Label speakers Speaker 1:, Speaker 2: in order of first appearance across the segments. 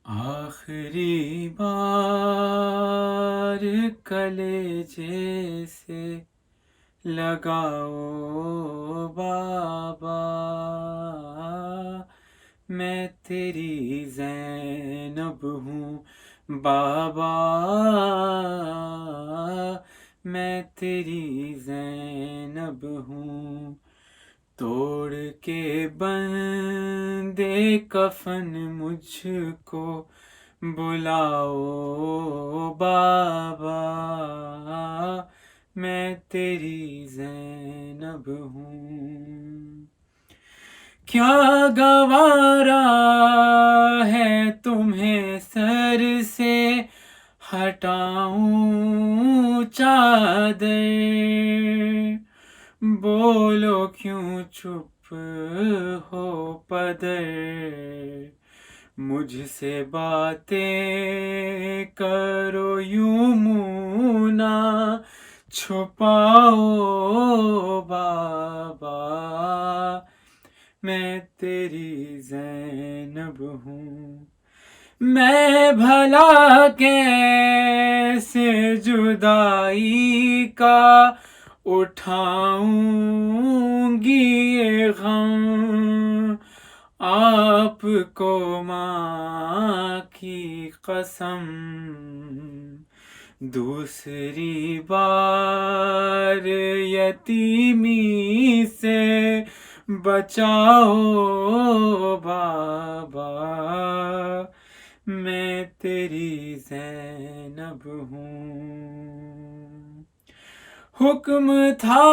Speaker 1: آخری بار کلیجے سے لگاؤ بابا، میں تیری زینب ہوں بابا، میں تیری زینب ہوں، توڑ کے بندے کفن مجھ کو بلاؤ بابا، میں تیری زینب ہوں۔ کیا گوارا ہے تمہیں سر سے ہٹاؤں چادر، بولو کیوں چپ ہو پدر، مجھ سے باتیں کرو یوں منہ نہ چھپاؤ بابا، میں تیری زینب ہوں۔ میں بھلا کیسے جدائی کا اٹھاؤں گی یہ غم، آپ کو ماں کی قسم، دوسری بار یتیمی سے بچاؤ بابا، میں تیری زینب ہوں۔ حکم تھا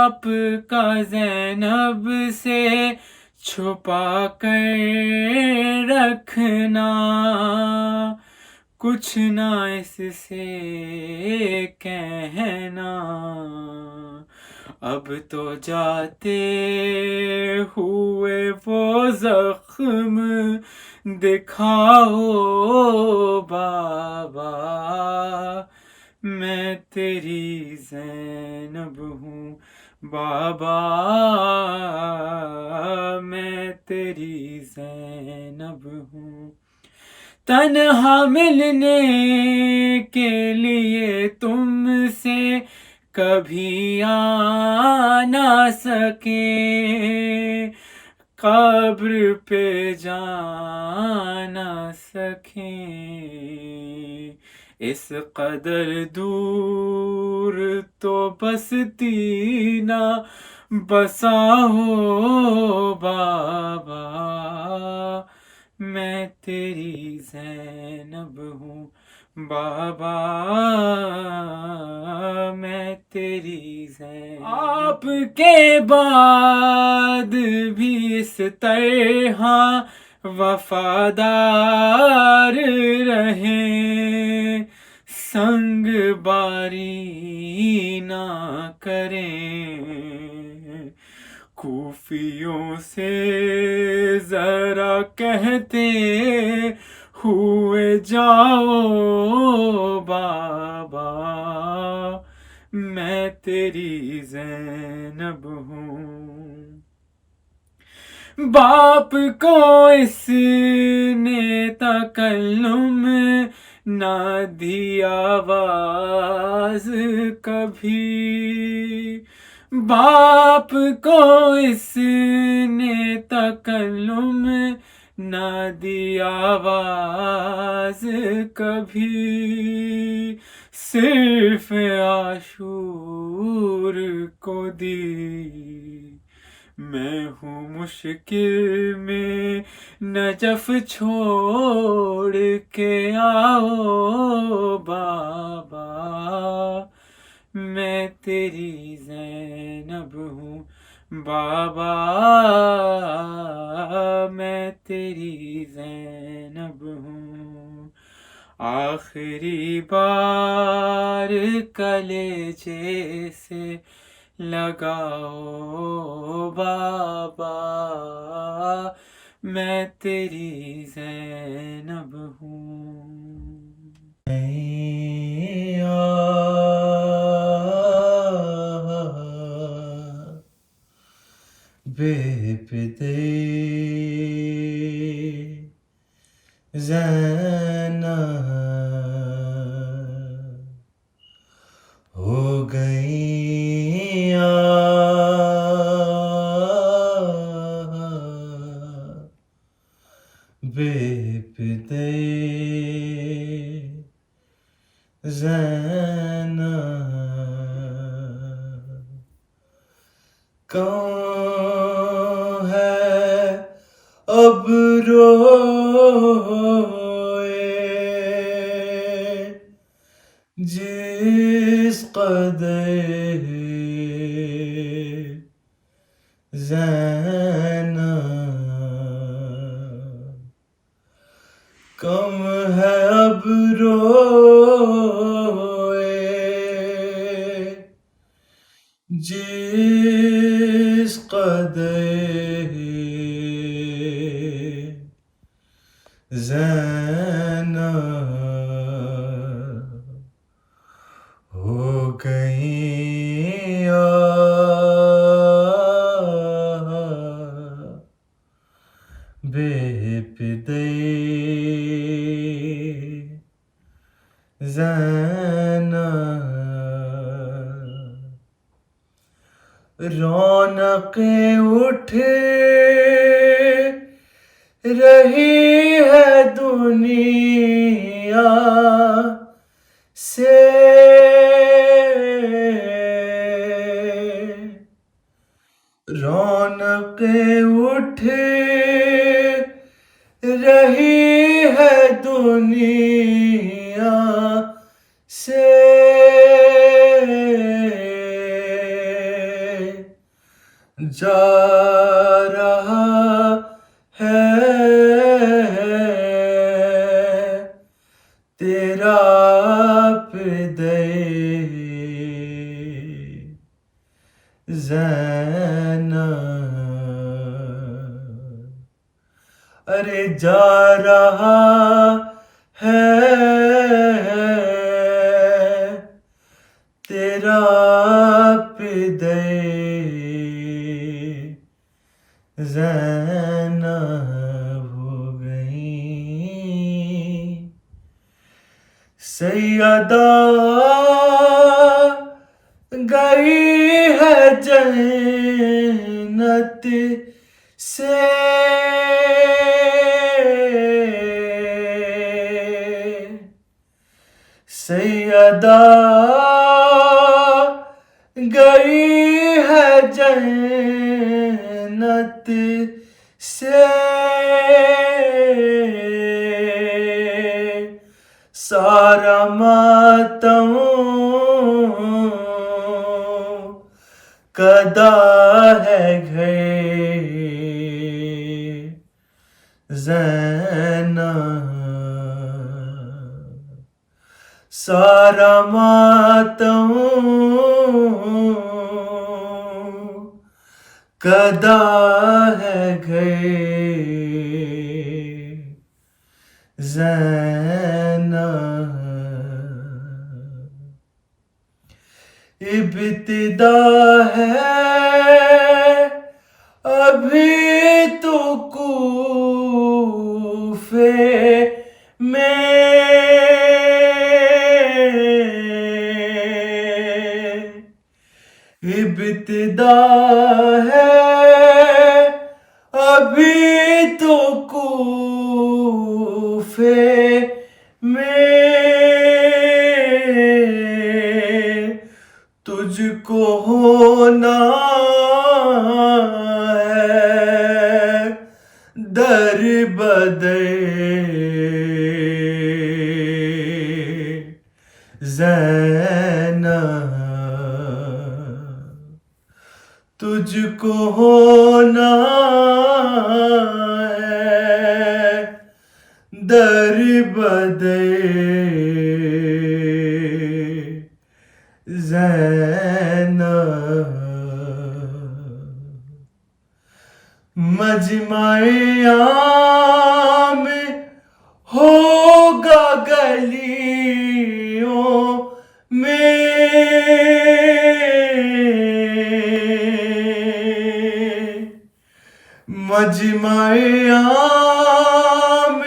Speaker 1: آپ کا زینب سے چھپا کر رکھنا، کچھ نہ اس سے کہنا، اب تو جاتے ہوئے وہ زخم دکھاؤ بابا، میں تیری زینب ہوں بابا، میں تیری زینب ہوں۔ تنہا ملنے کے لیے تم سے کبھی آ نہ سکے، قبر پہ جا نہ سکیں، اس قدر دور تو بستی نہ بساؤ بابا، میں تیری زینب ہوں بابا، میں تیری زینب۔ آپ کے بعد بھی اس طرح وفادار رہیں، سنگ باری نہ کریں، کوفیوں سے ذرا کہتے ہوئے جاؤ بابا، میں تیری زینب ہوں۔ باپ کو اس نے تکلم نہ دی آواز کبھی، باپ کو اس نے تکلم نہ دی آواز کبھی، صرف عاشور کو دی، میں ہوں مشکل میں نجف چھوڑ کے آؤ بابا، میں تیری زینب ہوں بابا، میں تیری زینب ہوں۔ آخری بار کلیجے سے لگاؤ بابا، میں تیری زینب ہوں۔ بے پدے
Speaker 2: زینب ہو گئی بے پدے زینب کون ہے اب روئے جس قدر زینب کم ہے اب روئے جس قدر زینب ہو گئی بے پدے زینب رونقیں اٹھ رہی ہے دنیا سے رونقیں اٹھ رہی ہے دنیا سے جا رہا ہے تیرا پدے زینب ارے جا رہا ہے تیرا پدے زینب ہو گئی سیدہ گئی ہے جنت سے سیدہ گئی ہے جنت سے سارا ماتم کدا ہے گھر زینب سارا ماتم کدا ہے گھر زینب ابتدا ہے ابھی تو کوفے میں ابتدا ہے ابھی تو کوفے میں تجھ کو ہونا ہے در بدر زینب تجھ کو ہونا ہے در بدر زینب مجمع عام ہوگا گلیوں میں مجمع عام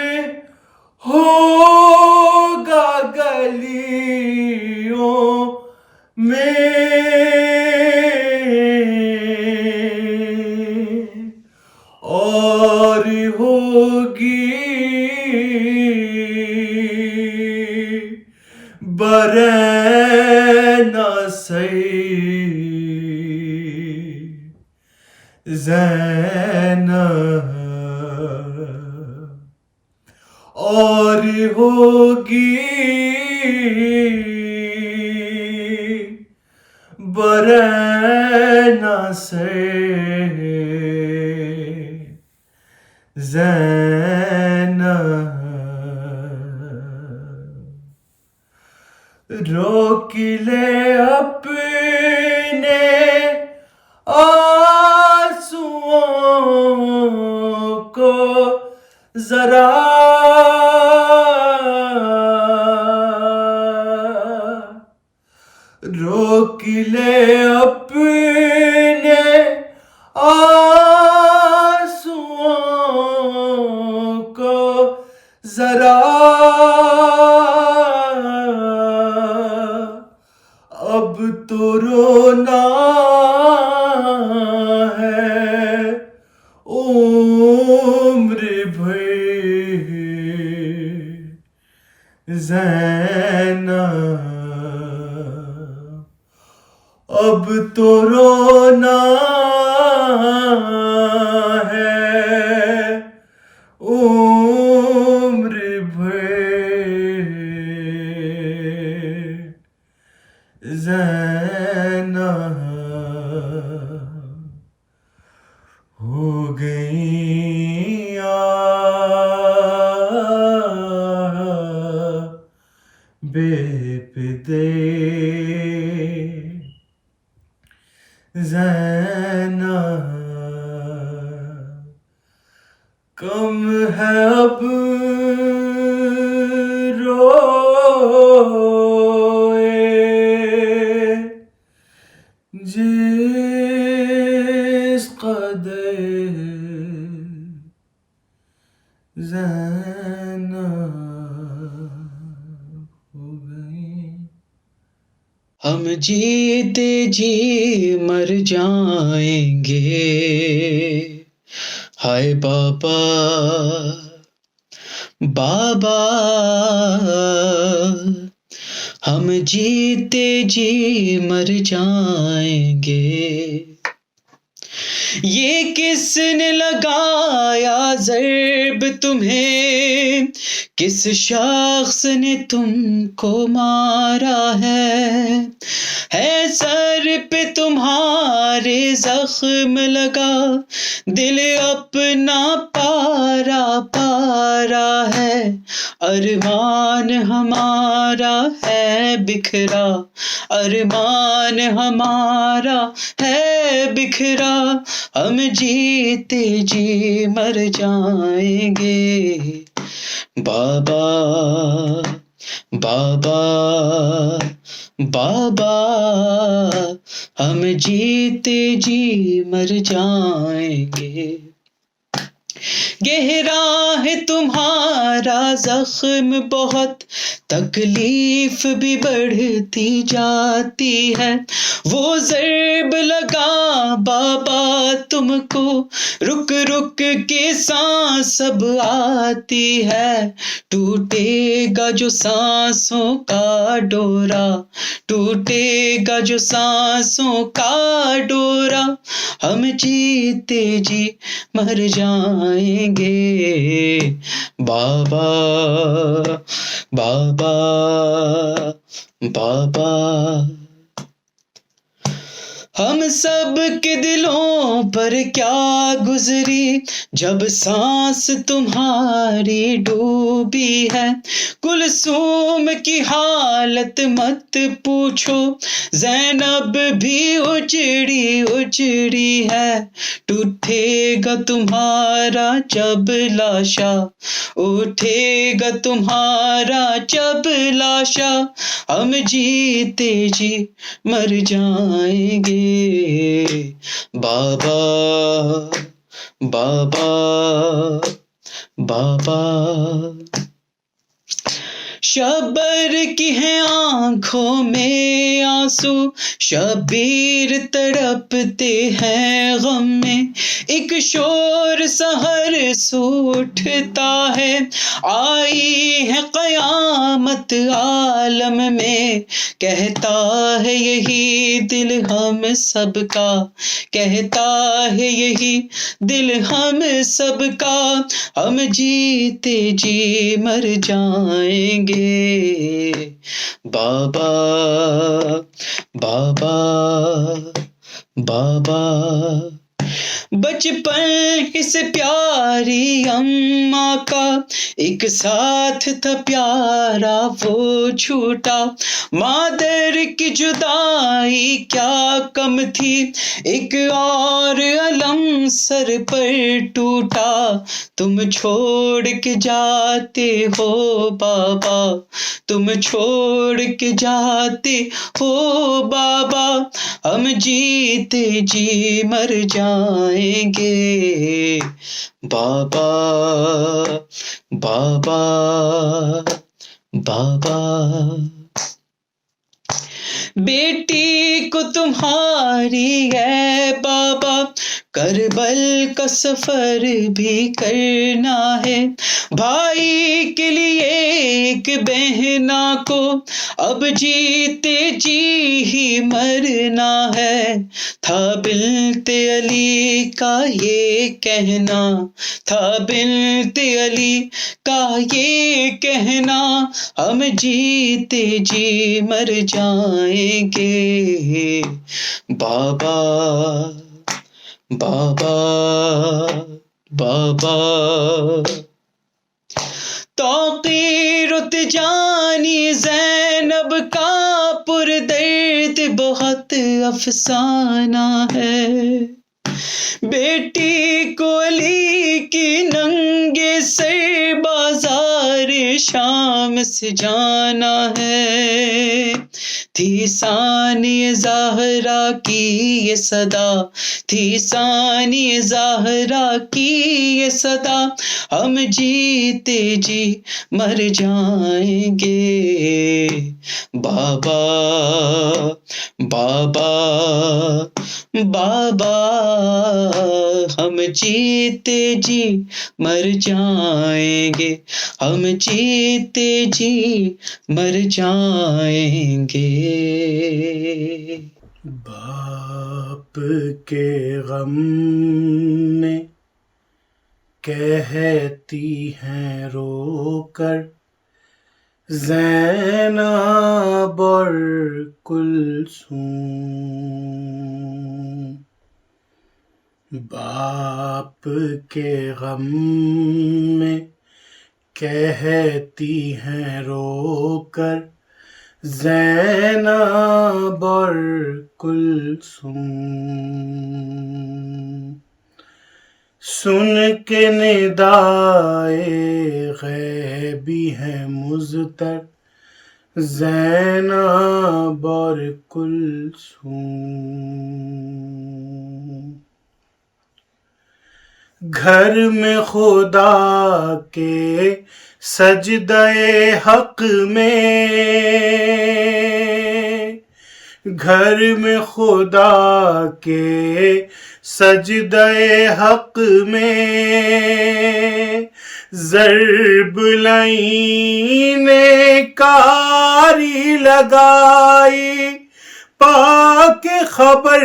Speaker 2: اور ہوگی برنا سید زینب اور ہوگی برنا سید زینب روک لے اپنے آنسوؤں کو ذرا روک لے اپنے آنسوؤں کو ذرا اب تو رونا ہے عمر بھر زینب اب تو رونا ہے عمر بھر زینب ہو گئی بے پردے زینب کم ہے اب روئے جس قدر زینب ہو گئی
Speaker 3: ہم جیتے جی مر جائیں گے ہائے بابا بابا ہم جیتے جی مر جائیں گے یہ کس نے لگایا ضرب تمہیں کس شخص نے تم کو مارا ہے سر پہ تمہارے زخم لگا دل اپنا پارا پارا ہے ارمان ہمارا ہے بکھرا ارمان ہمارا ہے بکھرا ہم جیتے جی مر جائیں گے بابا بابا بابا ہم جیتے جی مر جائیں گے گہرا ہے تمہارا زخم بہت تکلیف بھی بڑھتی جاتی ہے وہ ضرب لگا بابا تم کو رک رک کے سانس اب آتی ہے ٹوٹے گا جو سانسوں کا ڈورا ٹوٹے گا جو سانسوں کا ڈورا ہم جیتے جی مر جائیں گے بابا بابا بابا ہم سب کے دلوں پر کیا گزری جب سانس تمہاری ڈوبی ہے کلثوم کی حالت مت پوچھو زینب بھی اجڑی اجڑی ہے ٹوٹے گا تمہارا جب لاشا اٹھے گا تمہارا جب لاشا ہم جیتے جی مر جائیں گے بابا بابا بابا شبر کی ہیں آنکھوں میں آنسو، شبیر تڑپتے ہیں غم میں، ایک شور سحر سے اٹھتا ہے، آئی ہے قیامت عالم میں، کہتا ہے یہی دل ہم سب کا، کہتا ہے یہی دل ہم سب کا، ہم جیتے جی مر جائیں گے، بابا بابا بابا۔ بچپن ہی سے پیاری اماں کا ایک ساتھ تھا پیارا وہ چھوٹا، مادر کی جدائی کیا کم تھی، ایک اور علم سر پر ٹوٹا، تم چھوڑ کے جاتے ہو بابا، تم چھوڑ کے جاتے ہو بابا، ہم جیتے جی مر جائیں گے، بابا بابا بابا۔ بیٹی کو تمہاری ہے بابا، کربل کا سفر بھی کرنا ہے، بھائی کے لیے ایک بہنا کو اب جیتے جی ہی مرنا ہے، تھا بنت علی کا یہ کہنا، تھا بنت علی کا یہ کہنا، ہم جیتے جی مر جائیں گے، بابا بابا بابا۔ توقیر و تجانی زینب کا پردرد بہت افسانہ ہے، بیٹی کو علی کی ننگے سر بازار شام سے جانا ہے، تھی ثانی زہرا کی یہ صدا، تھی ثانی زہرا کی یہ صدا، ہم جیتے جی مر جائیں گے، بابا بابا بابا، ہم جیتے جی مر جائیں گے، ہم جیتے جی مر جائیں گے۔
Speaker 2: باپ کے غم میں کہتی ہیں رو کر زینب اور کلثوم، باپ کے غم میں کہتی ہیں رو کر زینب اور کلثوم، سن کے ندائے غیبی ہے مضطر زینب اور کلثوم، گھر میں خدا کے سجدہ حق میں، گھر میں خدا کے سجدہ حق میں، ضرب لعین کاری لگائی، پاک خبر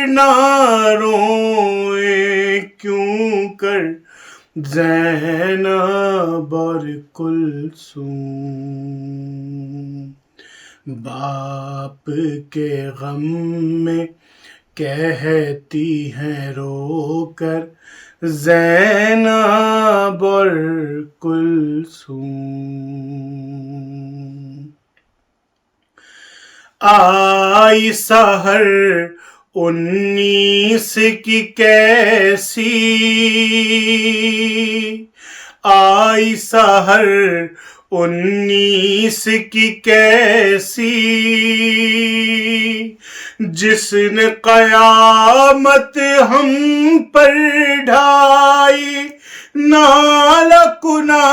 Speaker 2: نہ روئے کیوں کر زینب اور کلثوم، باپ کے غم میں کہتی ہیں رو کر زینب اور کلثوم، آئی سحر 19 کی کیسی، آئی سحر 19 کی کیسی، جس نے قیامت ہم پر ڈھائی، نالا کنا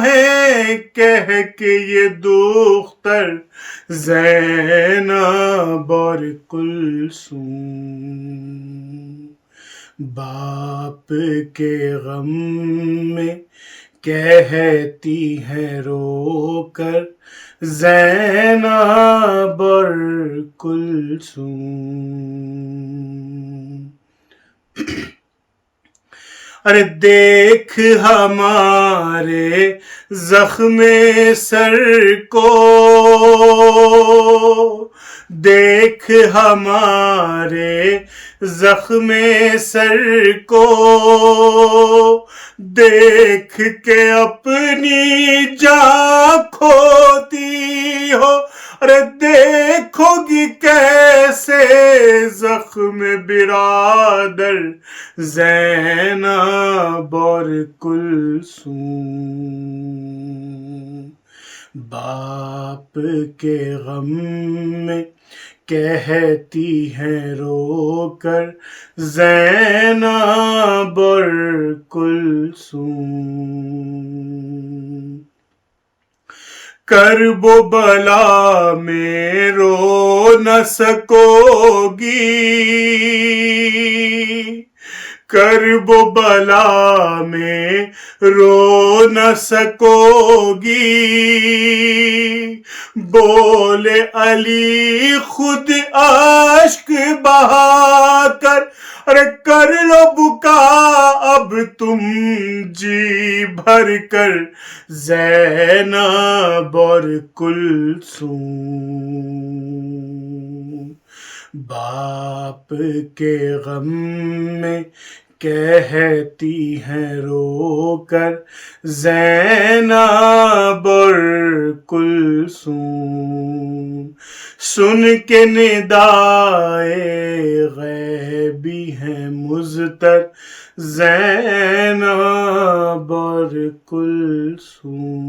Speaker 2: ہے کہہ کے یہ دختر زینب اور کلثوم، باپ کے غم میں کہتی ہیں رو کر زینب اور کلثوم۔ ارے دیکھ ہمارے زخم سر کو، دیکھ ہمارے زخم سر کو، دیکھ کے اپنی جان کھوتی ہو، ارے دیکھو گی کیسے زخم برادر زینب اور کلثوم، باپ کے غم میں کہتی ہیں رو کر زینب اور کلثوم۔ کرب و بلا میں رو نہ سکو گی، کرب و بلا میں رو نہ سکو گی، بولے علی خود اشک بہا کر، ارے کر لو بکا اب تم جی بھر کر زینب اور کلثوم، باپ کے غم میں کہتی ہیں رو کر زینب اور کلثوم، سن کے ندائے غیبی ہیں مضطر زینب اور کلثوم۔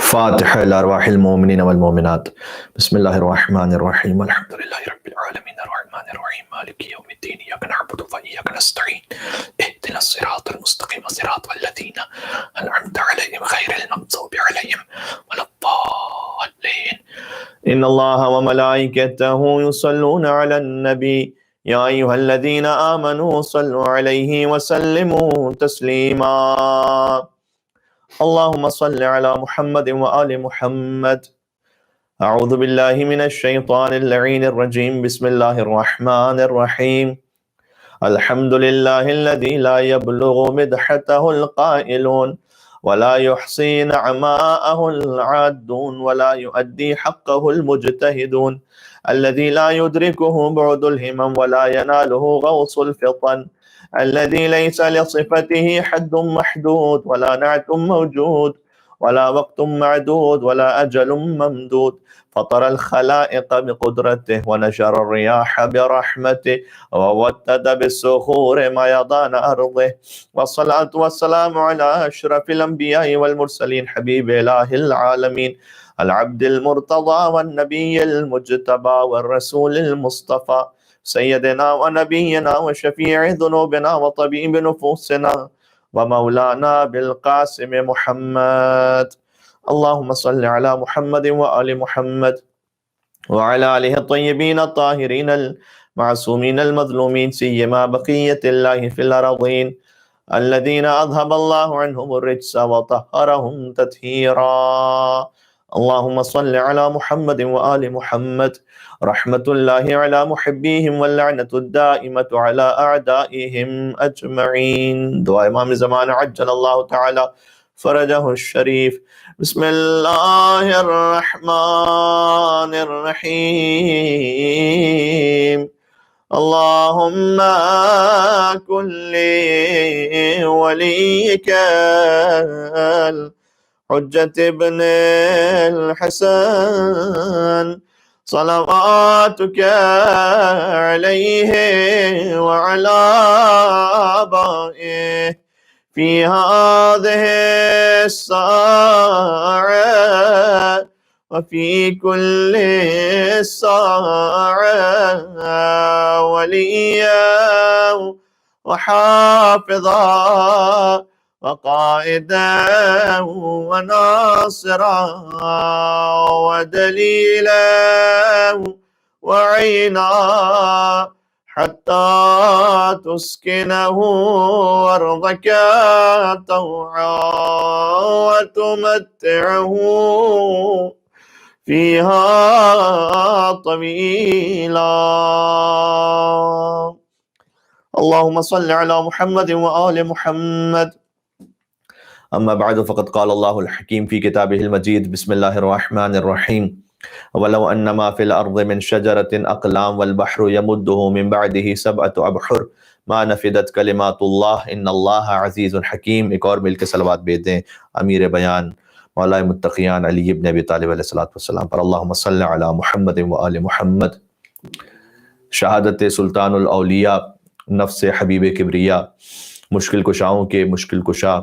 Speaker 4: فاتحة لأرواح المؤمنين والمؤمنات. بسم الله الرحمن الرحيم. الحمد لله رب العالمين الرحمن الرحيم مالك يوم الدين إياك نعبد وإياك نستعين اهدنا الصراط المستقيم صراط الذين أنعمت عليهم غير المغضوب عليهم ولا الضالين. إن الله وملائكته يصلون على النبي يا أيها الذين آمنوا صلوا عليه وسلموا تسليما. اللهم صل على محمد وآل محمد. أعوذ بالله من الشيطان اللعين الرجيم. بسم الله الرحمن الرحيم. الحمد لله الذي لا يبلغ مدحته القائلون ولا يحصي نعماءه العادون ولا يؤدي حقه المجتهدون، الذي لا يدركه بعد الهمم ولا يناله غوص الفطن، الذي ليس لصفته حد محدود ولا نعت موجود ولا وقت معدود ولا أجل ممدود، فطر الخلائق بقدرته ونشر الرياح برحمته وودد بالصخور ميضان أرضه، والصلاة والسلام على أشرف الأنبياء والمرسلين حبيب إله العالمين العبد المرتضى والنبي المجتبى والرسول المصطفى سيدنا ونبينا وشفيع ذنوبنا وطبيب نفوسنا ومولانا بالقاسم محمد. اللهم صل على محمد وآل محمد وعلى آله الطيبين الطاهرين المعصومين المظلومين، سيما بقية الله في الأرضين الذين أذهب الله عنهم الرجس وطهرهم تطهيرا. اللهم صل على محمد وآل محمد. رحمة الله على محبيهم واللعنة الدائمة على أعدائهم أجمعين. دعاء امام زمان عجل الله تعالى فرجه الشريف. بسم الله الرحمن الرحيم. اللهم كن لوليك حجة ابن الحسن صلواتك عليه وعلى آبائه في هذه الساعة وفي كل ساعة وليا وحافظا وقائدا وناصرا ودليلا وعينا حتى تسكنه أرضك طوعا وتمتعه فيها طويلا. اللهم صل على محمد وآل محمد. أما بعد فقد قال الله الحكيم في كتابه المجيد بسم الله الرحمن الرحيم ولو أن ما في الأرض من شجرة أقلام والبحر يمده من بعده 7 أبحر ما نفدت كلمات الله إن الله عزيز حكيم. ایک اور مل کے صلوات بھیج دیں امیر بیان مولا متقیان علی ابن ابی طالب علیہ الصلوۃ والسلام پر. اللہم صل علی محمد وآل محمد. شہادت سلطان الاولیاء نفس حبیب کبریا مشکل کشاؤں کے مشکل کشا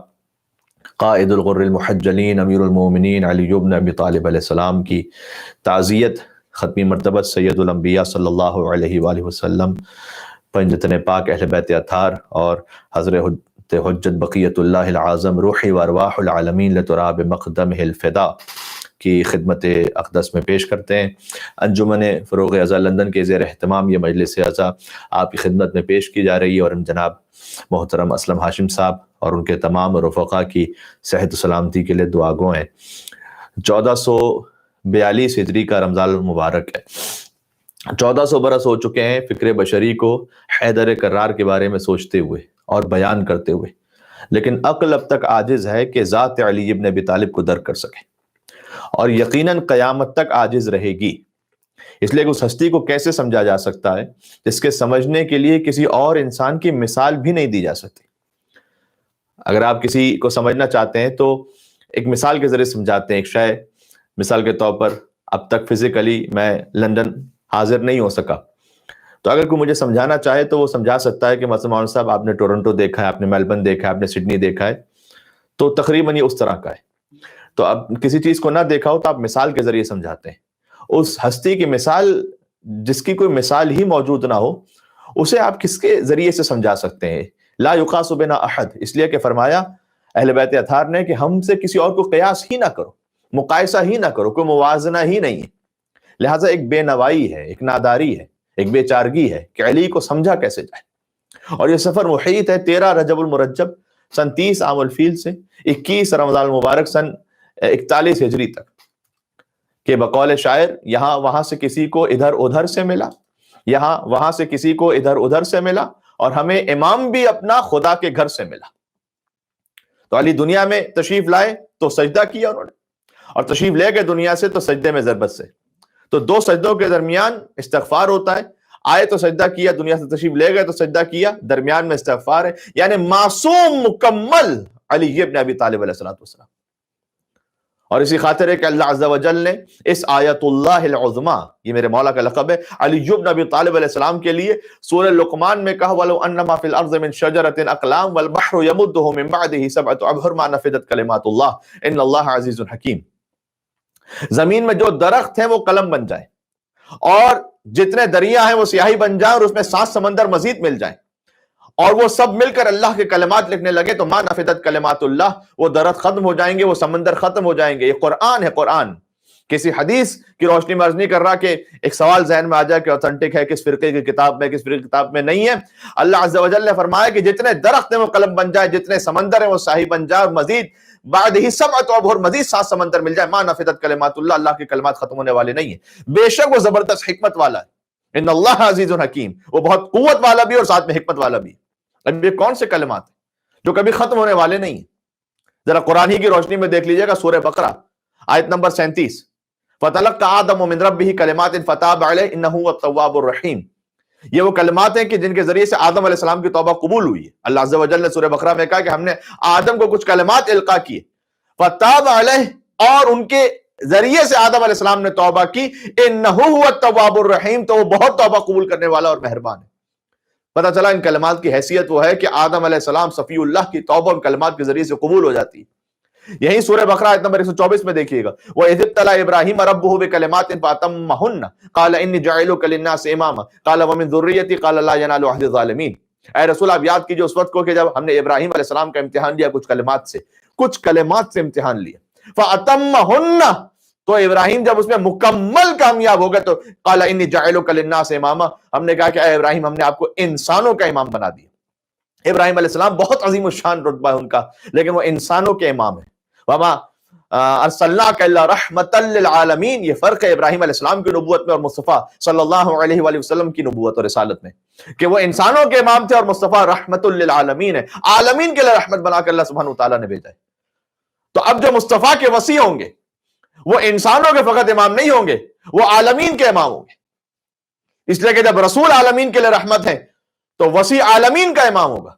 Speaker 4: قائد الغر المحجلین امیر المومنین علی بن ابی طالب علیہ السلام کی تعزیت ختمی مرتبت سید الانبیاء صلی اللہ علیہ وآلہ وسلم پنجتن پاک اہل بیت اطہار اور حضرت حجت بقیت اللہ العظم روحی و ارواح العالمین لتراب مقدمہ الفدا کی خدمت اقدس میں پیش کرتے ہیں. انجمن فروغ ازا لندن کے زیر اہتمام یہ مجلس ازا آپ کی خدمت میں پیش کی جا رہی ہے اور جناب محترم اسلم ہاشم صاحب اور ان کے تمام رفقا کی صحت و سلامتی کے لیے دعا گو ہیں. 1442 ہجری کا رمضان المبارک ہے. 1400 برس ہو چکے ہیں فکر بشری کو حیدر کرار کے بارے میں سوچتے ہوئے اور بیان کرتے ہوئے، لیکن عقل اب تک عاجز ہے کہ ذات علی ابن ابی طالب کو درک کر سکے، اور یقیناً قیامت تک عاجز رہے گی. اس لیے اس ہستی کو کیسے سمجھا جا سکتا ہے جس کے سمجھنے کے لیے کسی اور انسان کی مثال بھی نہیں دی جا سکتی. اگر آپ کسی کو سمجھنا چاہتے ہیں تو ایک مثال کے ذریعے سمجھاتے ہیں. ایک شے مثال کے طور پر اب تک فزیکلی میں لندن حاضر نہیں ہو سکا، تو اگر کوئی مجھے سمجھانا چاہے تو وہ سمجھا سکتا ہے کہ مثلا مولانا صاحب آپ نے ٹورنٹو دیکھا ہے، آپ نے میلبرن دیکھا ہے، آپ نے سڈنی دیکھا ہے، تو تقریباً یہ اس طرح کا ہے. تو اب کسی چیز کو نہ دیکھا ہو تو آپ مثال کے ذریعے سمجھاتے ہیں. اس ہستی کی مثال جس کی کوئی مثال ہی موجود نہ ہو اسے آپ کس کے ذریعے سے سمجھا سکتے ہیں؟ لا یقاس بنا احد، اس لیے کہ فرمایا اہل بیت اطہار نے کہ ہم سے کسی اور کو قیاس ہی نہ کرو، مقایسہ ہی نہ کرو، کوئی موازنہ ہی نہیں ہے. لہٰذا ایک بے نوائی ہے، ایک ناداری ہے، ایک بے چارگی ہے کہ علی کو سمجھا کیسے جائے. اور یہ سفر محیط ہے 13 رجب المرجب سن 30 عام الفیل سے 21 رمضان المبارک سن 41 ہجری تک، کہ بقول شاعر یہاں وہاں سے کسی کو ادھر ادھر سے ملا، یہاں وہاں سے کسی کو ادھر ادھر سے ملا، اور ہمیں امام بھی اپنا خدا کے گھر سے ملا. تو علی دنیا میں تشریف لائے تو سجدہ کیا انہوں نے، اور تشریف لے گئے دنیا سے تو سجدے میں ضربت سے. تو 2 سجدوں کے درمیان استغفار ہوتا ہے. آئے تو سجدہ کیا، دنیا سے تشریف لے گئے تو سجدہ کیا، درمیان میں استغفار ہے. یعنی معصوم مکمل علی ابن ابی طالب علیہ السلام. اور اسی خاطر ہے کہ اللہ عز و جل نے اس آیت اللہ العظمیٰ، یہ میرے مولا کا لقب ہے، علی ابن ابی طالب علیہ السلام کے لیے سورہ لقمان میں کہا وَلَوْ أَنَّ مَا فِي الْأَرْضِ مِنْ شَجَرَةٍ أَقْلَامٌ وَالْبَحْرُ يَمُدُّهُ مِنْ بَعْدِهِ 7 أَبْحُرٍ مَا نَفِدَتْ كَلِمَاتُ اللَّهِ إِنَّ اللَّهَ عَزِيزٌ حَكِيمٌ. زمین میں جو درخت ہیں وہ قلم بن جائیں، اور جتنے دریا ہیں وہ سیاہی بن جائیں، اور اس میں 7 سمندر مزید مل جائیں، اور وہ سب مل کر اللہ کے کلمات لکھنے لگے تو ما نفدت کلمات اللہ، وہ درخت ختم ہو جائیں گے، وہ سمندر ختم ہو جائیں گے. یہ قرآن ہے. قرآن کسی حدیث کی روشنی میں عرض نہیں کر رہا کہ ایک سوال ذہن میں آ جائے کہ اوتھینٹک ہے کس فرقے کی کتاب میں، کس فرقے کی کتاب میں نہیں ہے. اللہ عز و جل نے فرمایا کہ جتنے درخت ہیں وہ قلم بن جائے، جتنے سمندر ہیں وہ سیاہی بن جائے، اور مزید بعد ہی 7 ابحر، مزید 7 سمندر مل جائے. ما نفدت کلمات اللہ، اللہ کے کلمات ختم ہونے والے نہیں ہیں. بے شک وہ زبردست حکمت والا ہے. ان اللہ عزیز حکیم، وہ بہت قوت والا بھی اور ساتھ میں حکمت والا بھی. اب یہ کون سے کلمات ہیں جو کبھی ختم ہونے والے نہیں ہیں؟ ذرا قرآن ہی کی روشنی میں دیکھ لیجئے گا. سورہ بقرہ آیت نمبر 37، فَتَلَقَّى آدَمُ مِن رَبِّهِ كَلِمَاتٍ فَتَابَ عَلَيْهِ إِنَّهُ هُوَ التَّوَّابُ الرَّحِيمُ. یہ وہ کلمات ہیں کہ جن کے ذریعے سے آدم علیہ السلام کی توبہ قبول ہوئی ہے. اللہ عز و جل نے سورہ بقرہ میں کہا کہ ہم نے آدم کو کچھ کلمات القا کیے، فَتَابَ عَلَيْهِ، اور ان کے ذریعے سے آدم علیہ السلام نے توبہ کی. إِنَّهُ هُوَ التَّوَّابُ الرَّحِيمُ، تو وہ بہت توبہ قبول کرنے والا اور مہربان ہے. پتہ چلا ان کلمات کی حیثیت وہ ہے کہ آدم علیہ السلام صفی اللہ کی توبہ ان کلمات کے ذریعے سے قبول ہو جاتی ہے. یہی سورہ بقرہ آیت نمبر 124 میں دیکھیے گا، وَإِذِ ابْتَلَىٰ إِبْرَاهِيمَ رَبُّهُ بِكَلِمَاتٍ فَأَتَمَّهُنَّ قَالَ إِنِّي جَاعِلُكَ لِلنَّاسِ إِمَامًا قَالَ وَمِن ذُرِّيَّتِي قَالَ لَا يَنَالُ عَهْدِ الظَّالِمِينَ. اے رسول آپ یاد کیجئے اس وقت کو کہ جب ہم نے ابراہیم علیہ السلام کا امتحان لیا کچھ کلمات سے امتحان لیا. فَأَتَمَّهُنَّ، تو ابراہیم جب اس میں مکمل کامیاب ہو گئے تو قال انی جاعلک للناس اماما، ہم نے کہا کہ اے ابراہیم ہم نے آپ کو انسانوں کا امام بنا دیا. ابراہیم علیہ السلام بہت عظیم الشان رتبہ ہے ان کا، لیکن وہ انسانوں کے امام ہیں. وما ارسلناک الا رحمتا للعالمین، یہ فرق ہے ابراہیم علیہ السلام کی نبوت میں اور مصطفیٰ صلی اللہ علیہ وآلہ وسلم کی نبوت اور رسالت میں، کہ وہ انسانوں کے امام تھے اور مصطفیٰ رحمت للعالمین ہے، عالمین کے لیے رحمت بنا کر اللہ سبحانہ وتعالیٰ نے بھیجا ہے. تو اب جو مصطفیٰ کے وصی ہوں گے وہ انسانوں کے فقط امام نہیں ہوں گے، وہ عالمین کے امام ہوں گے. اس لیے کہ جب رسول عالمین کے لیے رحمت ہے تو وصی عالمین کا امام ہوگا.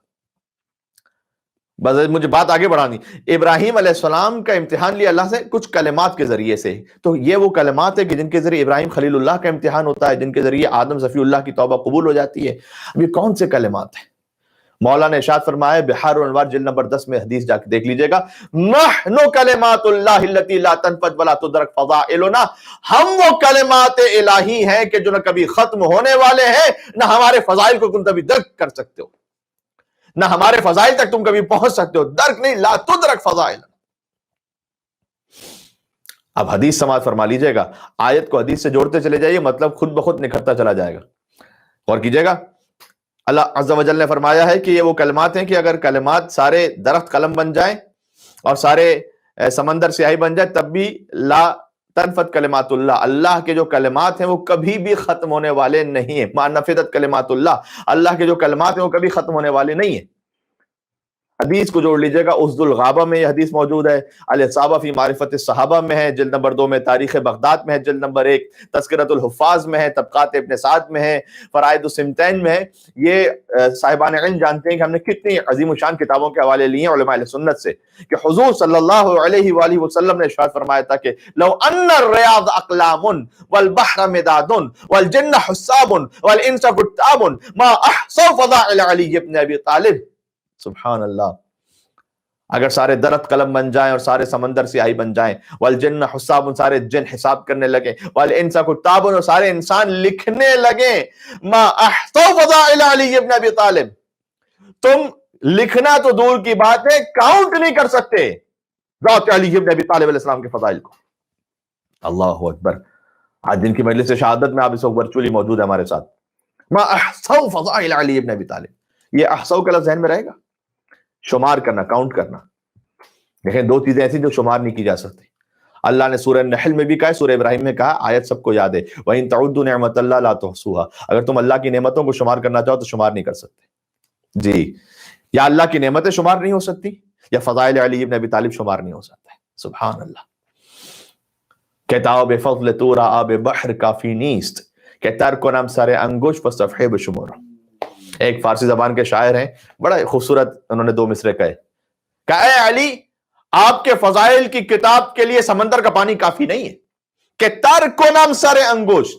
Speaker 4: بس مجھے بات آگے بڑھانی. ابراہیم علیہ السلام کا امتحان لیا اللہ سے کچھ کلمات کے ذریعے سے، تو یہ وہ کلمات ہے کہ جن کے ذریعے ابراہیم خلیل اللہ کا امتحان ہوتا ہے، جن کے ذریعے آدم صفی اللہ کی توبہ قبول ہو جاتی ہے. اب یہ کون سے کلمات ہیں؟ مولانا ارشاد فرمایا بحار الانوار جلد نمبر 10 میں حدیث جا کے دیکھ لیجئے گا، نحن کلمات اللہ التي لا تنفد ولا تدرک فضائلنا، ہم وہ کلمات الہی ہیں کہ جو نہ کبھی ختم ہونے والے ہیں، نہ ہمارے فضائل کو تم کبھی درک کر سکتے ہو، نہ ہمارے فضائل تک تم کبھی پہنچ سکتے ہو، درک نہیں، لا تدرک فضائل. اب حدیث سماعت فرما لیجئے گا، آیت کو حدیث سے جوڑتے چلے جائیے، مطلب خود بخود نکھرتا چلا جائے گا. اور کیجئے گا، اللہ عز و جل نے فرمایا ہے کہ یہ وہ کلمات ہیں کہ اگر کلمات سارے درخت قلم بن جائیں اور سارے سمندر سیاہی بن جائے تب بھی لا تنفد کلمات اللہ، اللہ کے جو کلمات ہیں وہ کبھی بھی ختم ہونے والے نہیں ہیں. ما نفدت کلمات اللہ، اللہ کے جو کلمات ہیں وہ کبھی ختم ہونے والے نہیں ہیں. حدیث کو جوڑ لیجئے گا، اسد الغابہ میں یہ حدیث موجود ہے، الاصابہ فی معرفت الصحابہ میں ہے، جلد نمبر 2 میں، تاریخ بغداد میں ہے، جلد نمبر 1، تذکرۃ الحفاظ میں ہے، طبقات ابن سعد میں ہے، فرائد السمتین میں ہے. یہ صاحبان علم جانتے ہیں کہ ہم نے کتنی عظیم الشان کتابوں کے حوالے لیے ہیں علماء اہل سنت سے، کہ حضور صلی اللہ علیہ وآلہ وسلم نے ارشاد فرمایا تھا کہ لو ان الریاض اقلام والبحر مداد والجن حساب والانس کتاب ما احصوا فضائل علی ابن ابی طالب. سبحان اللہ، اگر سارے درخت قلم بن جائیں اور سارے سمندر سیاہی بن جائیں، والجن حساب، سارے جن حساب کرنے لگے، والانس کتاب، اور سارے انسان لکھنے لگے، ما احصوا فضائل علی ابن ابی طالب، تم لکھنا تو دور کی بات ہے، کاؤنٹ نہیں کر سکتے ذات علی ابن ابی طالب علیہ السلام کے فضائل کو. اللہ اکبر. آج دن کی مجلس شہادت میں آپ اس وقت ورچولی موجود ہے ہمارے ساتھ. ما احصوا فضائل علی ابن ابی طالب، یہ احصوا کا لفظ ذہن میں رہے گا، شمار کرنا، کاؤنٹ کرنا. دیکھیں دو چیزیں ایسی جو شمار نہیں کی جا سکتی. اللہ نے سورہ نحل میں بھی کہا ہے، سورہ ابراہیم میں کہا، آیت سب کو یاد ہے، وَإِن تَعُدُّوا نِعْمَةَ اللَّهِ لَا تُحْصُوهَا، اگر تم اللہ کی نعمتوں کو شمار کرنا چاہو تو شمار نہیں کر سکتے. جی، یا اللہ کی نعمتیں شمار نہیں ہو سکتی، یا فضائل علی ابن ابی طالب شمار نہیں ہو سکتا ہے. سبحان اللہ. کہتا بے فضل تو را آب بحر کافی نیست، کہ تر کنم سر انگوش و صفحے بشمورم. ایک فارسی زبان کے شاعر ہیں، بڑا خوبصورت انہوں نے 2 مصرے کہے کہ اے علی، آپ کے فضائل کی کتاب کے لیے سمندر کا پانی کافی نہیں ہے، کہ تر کنم سر انگوشت،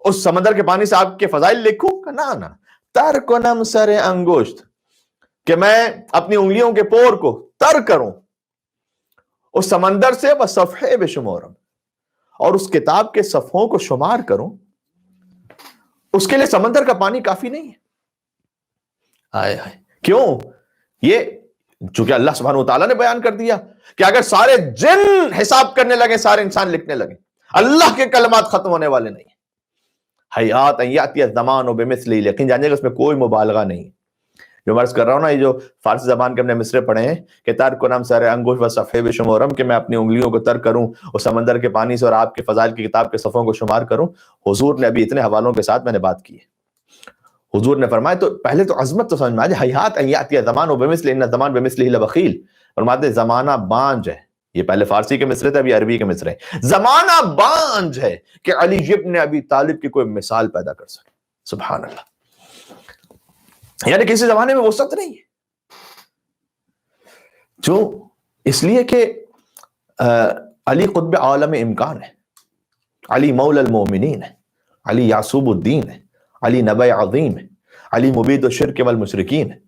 Speaker 4: اس سمندر کے پانی سے آپ کے فضائل لکھوں؟ نہ، تر کنم سر انگوشت، کہ میں اپنی انگلیوں کے پور کو تر کروں اس سمندر سے، وہ صفحے بشمورم، اور اس کتاب کے صفحوں کو شمار کروں، اس کے لیے سمندر کا پانی کافی نہیں ہے. آئے کیوں؟ یہ چونکہ اللہ سبحانہ وتعالیٰ نے بیان کر دیا کہ اگر سارے جن حساب کرنے لگے، سارے انسان لکھنے لگے، اللہ کے کلمات ختم ہونے والے نہیں. حیات ان یاتی الزمان بمثلہ، لیکن جانیے گا اس میں کوئی مبالغہ نہیں. جو میں عرض کر رہا ہوں نا، یہ جو فارسی زبان کے ہم نے مصرے پڑھے ہیں کہ تر کنم سر انگوش و صفحے بشمورم، کہ میں اپنی انگلیوں کو تر کروں اور سمندر کے پانی سے اور آپ کے فضائل کی کتاب کے صفحوں کو شمار کروں. حضور نے ابھی اتنے حوالوں کے ساتھ میں نے بات کی ہے. حضور نے فرمایا، تو پہلے تو عظمت تو سمجھ میں آ جائے، حیات ان یاتی الزمان بمثلہ ان الزمان بمثلہ لبخیل. فرماتے زمانہ بانج ہے، یہ پہلے فارسی کے مصرے تھے، ابھی عربی کے مصرے. زمانہ بانج ہے کہ علی ابن ابی طالب کی کوئی مثال پیدا کر سکے. سبحان اللہ. یعنی کسی زمانے میں وسعت نہیں ہے. جو اس لیے کہ علی قطب عالم امکان ہے، علی مولا المومنین ہے، علی یعصوب الدین ہے، علی نبی عظیم ہے، علی مبید الشرک والمشرکین ہے،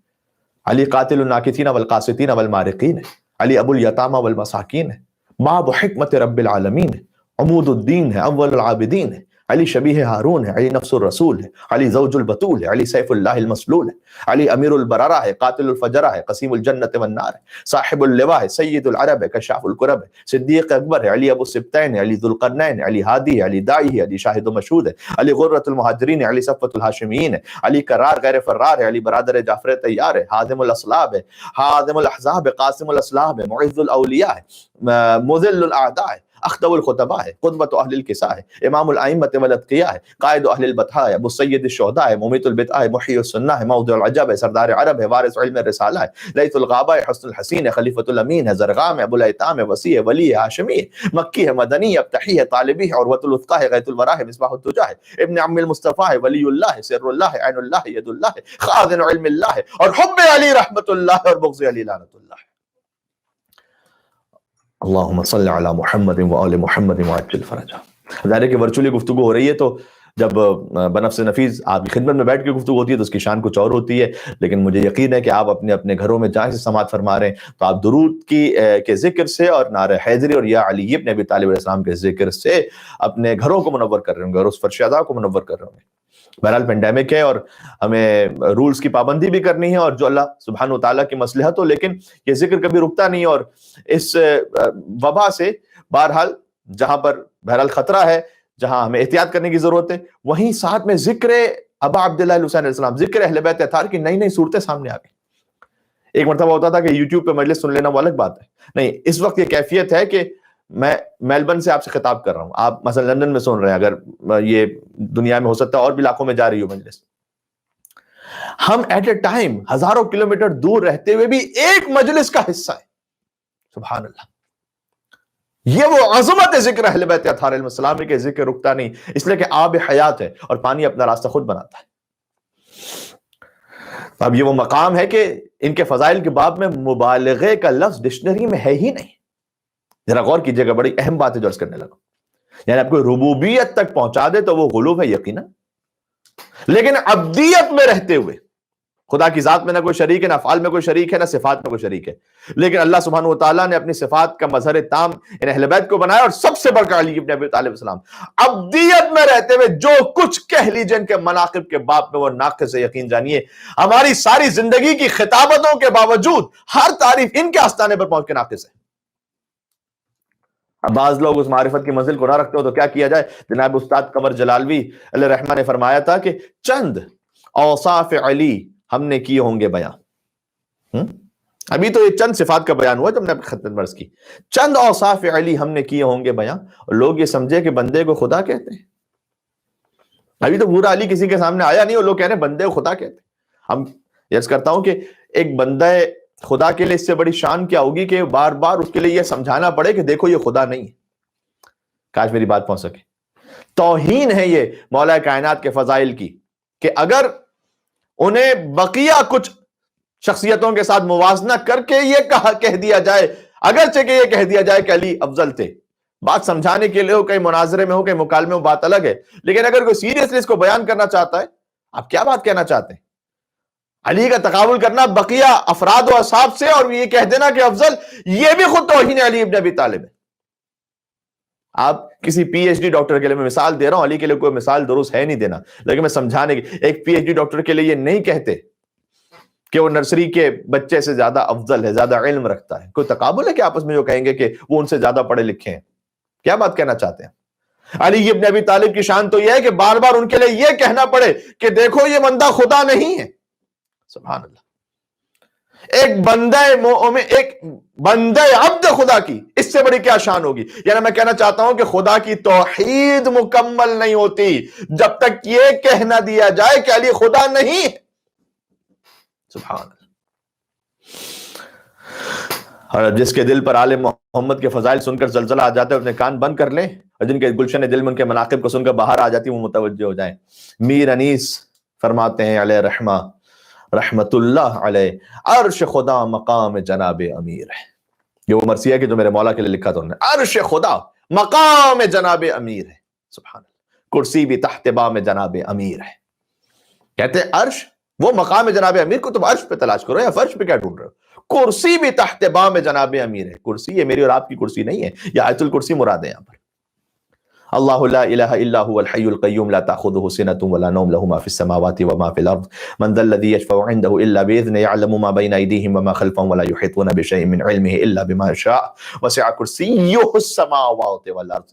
Speaker 4: علی قاتل الناکثین والقاسطین والمارقین ہے، علی ابو الیتامى والمساکین ہے، باب حکمت رب العالمین ہے، عمود الدین ہے، اول العابدین ہے، علی شبیہ ہارون ہے، علی نفس الرسول ہے، علی زوج البتول ہے، علی سیف اللہ المسلول ہے، علی امیر البررہ ہے، قاتل الفجرہ ہے، قسیم الجنت والنار ہے، صاحب اللواء ہے، سید العرب ہے، کشاف الکرب ہے، صدیق اکبر ہے، علی ابو السبتین ہے، علی ذوالقرنین ہے، علی ہادی ہے، علی داعی ہے، علی شاہد و مشہود ہے، علی غرۃ المہاجرین ہے، علی صفوۃ الہاشمین ہے، علی کرار غیر فرار ہے، علی برادر جعفر طیار ہے، ہادم الاصلاب ہے، ہادم الاحزاب ہے، قاسم الاسلاب ہے، معز الاولیاء ہے، مذل الاعداء ہے، اخطب الخطباء ہے، قطبۃ اہل الکساء ہے، امام الائمۃ والاتقیاء ہے، قائد اہل البطحاء ہے، ابو سید الشہداء ہے، ممیت البدعہ ہے، محیی السنہ ہے، موضع العجب ہے، سردار عرب ہے، وارث علم الرسالہ ہے، لیث الغابہ ہے، حسن الحسین ہے، خلیفۃ الامین ہے، زرغام ہے، ابو الایتام ہے، وسیع ہے، ولی ہے، ہاشمی ہے، مکی ہے، مدنی ہے، ابتحی ہے، طالبی ہے، عروۃ الوثقی ہے، غیث الورا ہے، مصباح الدجا ہے، ابن عم المصطفیٰ ہے، ولی اللہ ہے، سر اللہ ہے، عین اللہ ہے، ید اللہ ہے، خازن علم اللہ ہے، اور حب علی رحمت اللہ اور بغض علی لعنت اللہ ہے۔ اللہم صل علی محمد و آل محمد وعجل فرجہ۔ ظاہر ہے کہ ورچولی گفتگو ہو رہی ہے، تو جب بنفس نفیس آپ کی خدمت میں بیٹھ کے گفتگو ہوتی ہے تو اس کی شان کچھ اور ہوتی ہے، لیکن مجھے یقین ہے کہ آپ اپنے اپنے گھروں میں جہاں سے سماعت فرما رہے ہیں تو آپ درود کے ذکر سے اور نعرہ حیدری اور یا علی ابن ابی طالب علیہ السلام کے ذکر سے اپنے گھروں کو منور کر رہے ہوں گے اور اس فرش ادا کو منور کر رہے ہوں گے۔ بہرحال پینڈیمک ہے اور ہمیں رولز کی پابندی بھی کرنی ہے، اور جو اللہ سبحانہ وتعالیٰ کی مصلحت ہو، لیکن یہ ذکر کبھی رکتا نہیں، اور اس وبا سے بہرحال جہاں پر بہرحال خطرہ ہے، جہاں ہمیں احتیاط کرنے کی ضرورت ہے، وہیں ساتھ میں ذکر ابا عبداللہ الحسین علیہ السلام، ذکر اہل بیت اطہار کی نئی نئی صورتیں سامنے آ گئی۔ ایک مرتبہ ہوتا تھا کہ یوٹیوب پہ مجلس سن لینا وہ الگ بات ہے، نہیں، اس وقت یہ کیفیت ہے کہ میں میلبرن سے آپ سے خطاب کر رہا ہوں، آپ مثلا لندن میں سن رہے ہیں، اگر یہ دنیا میں ہو سکتا ہے اور بھی علاقوں میں جا رہی ہو مجلس، ہم ایٹ اے ٹائم ہزاروں کلومیٹر دور رہتے ہوئے بھی ایک مجلس کا حصہ ہے۔ سبحان اللہ، یہ وہ عظمت ہے ذکر اہل بیت اطہار علیہ السلام کے، ذکر رکتا نہیں، اس لیے کہ آب حیات ہے اور پانی اپنا راستہ خود بناتا ہے۔ اب یہ وہ مقام ہے کہ ان کے فضائل کے باب میں مبالغے کا لفظ ڈکشنری میں ہے ہی نہیں۔ ذرا غور کیجئے گا، بڑی اہم بات ہے جو عرض کرنے لگا، یعنی آپ کو ربوبیت تک پہنچا دے تو وہ غلو ہے یقینا، لیکن عبدیت میں رہتے ہوئے، خدا کی ذات میں نہ کوئی شریک ہے، نہ افعال میں کوئی شریک ہے، نہ صفات میں کوئی شریک ہے، لیکن اللہ سبحانہ وتعالیٰ نے اپنی صفات کا مظہر تام ان اہل بیت کو بنایا، اور سب سے بڑھ کر علی ابن ابی طالب السلام عبدیت میں رہتے ہوئے جو کچھ کہہ لیجئے ان کے مناقب کے باب میں وہ ناقص ہے۔ یقین جانیے ہماری ساری زندگی کی خطابتوں کے باوجود ہر تعریف ان کے آستانے پر پہنچ کے ناقص ہے۔ اب بعض لوگ اس معرفت کی منزل کو نہ رکھتے ہو تو کیا کیا جائے؟ جناب استاد قمر جلالوی علیہ الرحمہ نے فرمایا تھا کہ چند اوصاف علی ہم نے کیے ہوں گے بیان۔ ابھی تو یہ چند صفات کا بیان ہوا جب نے اپنی خدمت میں عرض کی، چند اوصاف علی ہم نے کیے ہوں گے بیان، اور لوگ یہ سمجھے کہ بندے کو خدا کہتے ہیں۔ ابھی تو پورا علی کسی کے سامنے آیا نہیں اور لوگ کہہ رہے ہیں بندے کو خدا کہتے ہیں۔ ہم عرض کرتا ہوں کہ ایک بندہ خدا کے لیے اس سے بڑی شان کیا ہوگی کہ بار بار اس کے لیے یہ سمجھانا پڑے کہ دیکھو یہ خدا نہیں ہے۔ کاش میری بات پہنچ سکے۔ توہین ہے یہ مولا کائنات کے فضائل کی کہ اگر انہیں بقیہ کچھ شخصیتوں کے ساتھ موازنہ کر کے یہ کہہ دیا جائے، اگرچہ کہ یہ کہہ دیا جائے کہ علی افضل تھے، بات سمجھانے کے لیے ہو، کہیں مناظرے میں ہو، کہیں مکالمے میں، بات الگ ہے، لیکن اگر کوئی سیریسلی اس کو بیان کرنا چاہتا ہے، آپ کیا بات کہنا چاہتے ہیں؟ علی کا تقابل کرنا بقیہ افراد و اصحاب سے اور یہ کہہ دینا کہ افضل، یہ بھی خود توہین علی ابن ابی طالب ہے۔ آپ کسی پی ایچ ڈی ڈاکٹر کے لیے میں مثال دے رہا ہوں، علی کے لیے کوئی مثال درست ہے نہیں دینا، لیکن میں سمجھانے کی، ایک پی ایچ ڈی ڈاکٹر کے لیے یہ نہیں کہتے کہ وہ نرسری کے بچے سے زیادہ افضل ہے، زیادہ علم رکھتا ہے۔ کوئی تقابل ہے کہ آپس میں جو کہیں گے کہ وہ ان سے زیادہ پڑھے لکھے ہیں؟ کیا بات کہنا چاہتے ہیں؟ علی ابن ابی طالب کی شان تو یہ ہے کہ بار بار ان کے لیے یہ کہنا پڑے کہ دیکھو یہ بندہ خدا نہیں ہے۔ سبحان اللہ، ایک بندہ مومن، ایک بندہ عبد خدا کی اس سے بڑی کیا شان ہوگی؟ یعنی میں کہنا چاہتا ہوں کہ خدا کی توحید مکمل نہیں ہوتی جب تک یہ کہہ نہ دیا جائے کہ علی خدا نہیں ہے۔ سبحان اللہ۔ اور جس کے دل پر آل محمد کے فضائل سن کر زلزلہ آ جاتا ہے اپنے کان بند کر لیں، اور جن کے گلشن دل میں ان کے مناقب کو سن کر باہر آ جاتی وہ متوجہ ہو جائیں۔ میر انیس فرماتے ہیں علیہ رحمہ رحمت اللہ علیہ، عرش خدا مقام جناب امیر ہے۔ یہ وہ مرثیہ کہ جو میرے مولا کے لیے لکھا تھا انہوں نے، عرش خدا مقام جناب امیر ہے۔ سبحان اللہ، کرسی بھی تحت بام جناب امیر ہے۔ کہتے ہیں عرش وہ مقام جناب امیر کو تم عرش پہ تلاش کرو یا فرش پہ کیا ڈھونڈ رہے ہو؟ کرسی بھی تحت بام جناب امیر ہے۔ کرسی یہ میری اور آپ کی کرسی نہیں ہے، یہ آیت الکرسی مراد ہے یہاں پر۔ اللہ لا الہ الا هو الحی القیوم لا تأخذه سنة ولا نوم له ما في السماوات وما في الارض من ذا الذي يشفع عنده الا باذنه يعلم ما بين ايديهم وما خلفهم ولا يحيطون بشيء من علمه الا بما شاء وسع كرسيه السماوات والارض.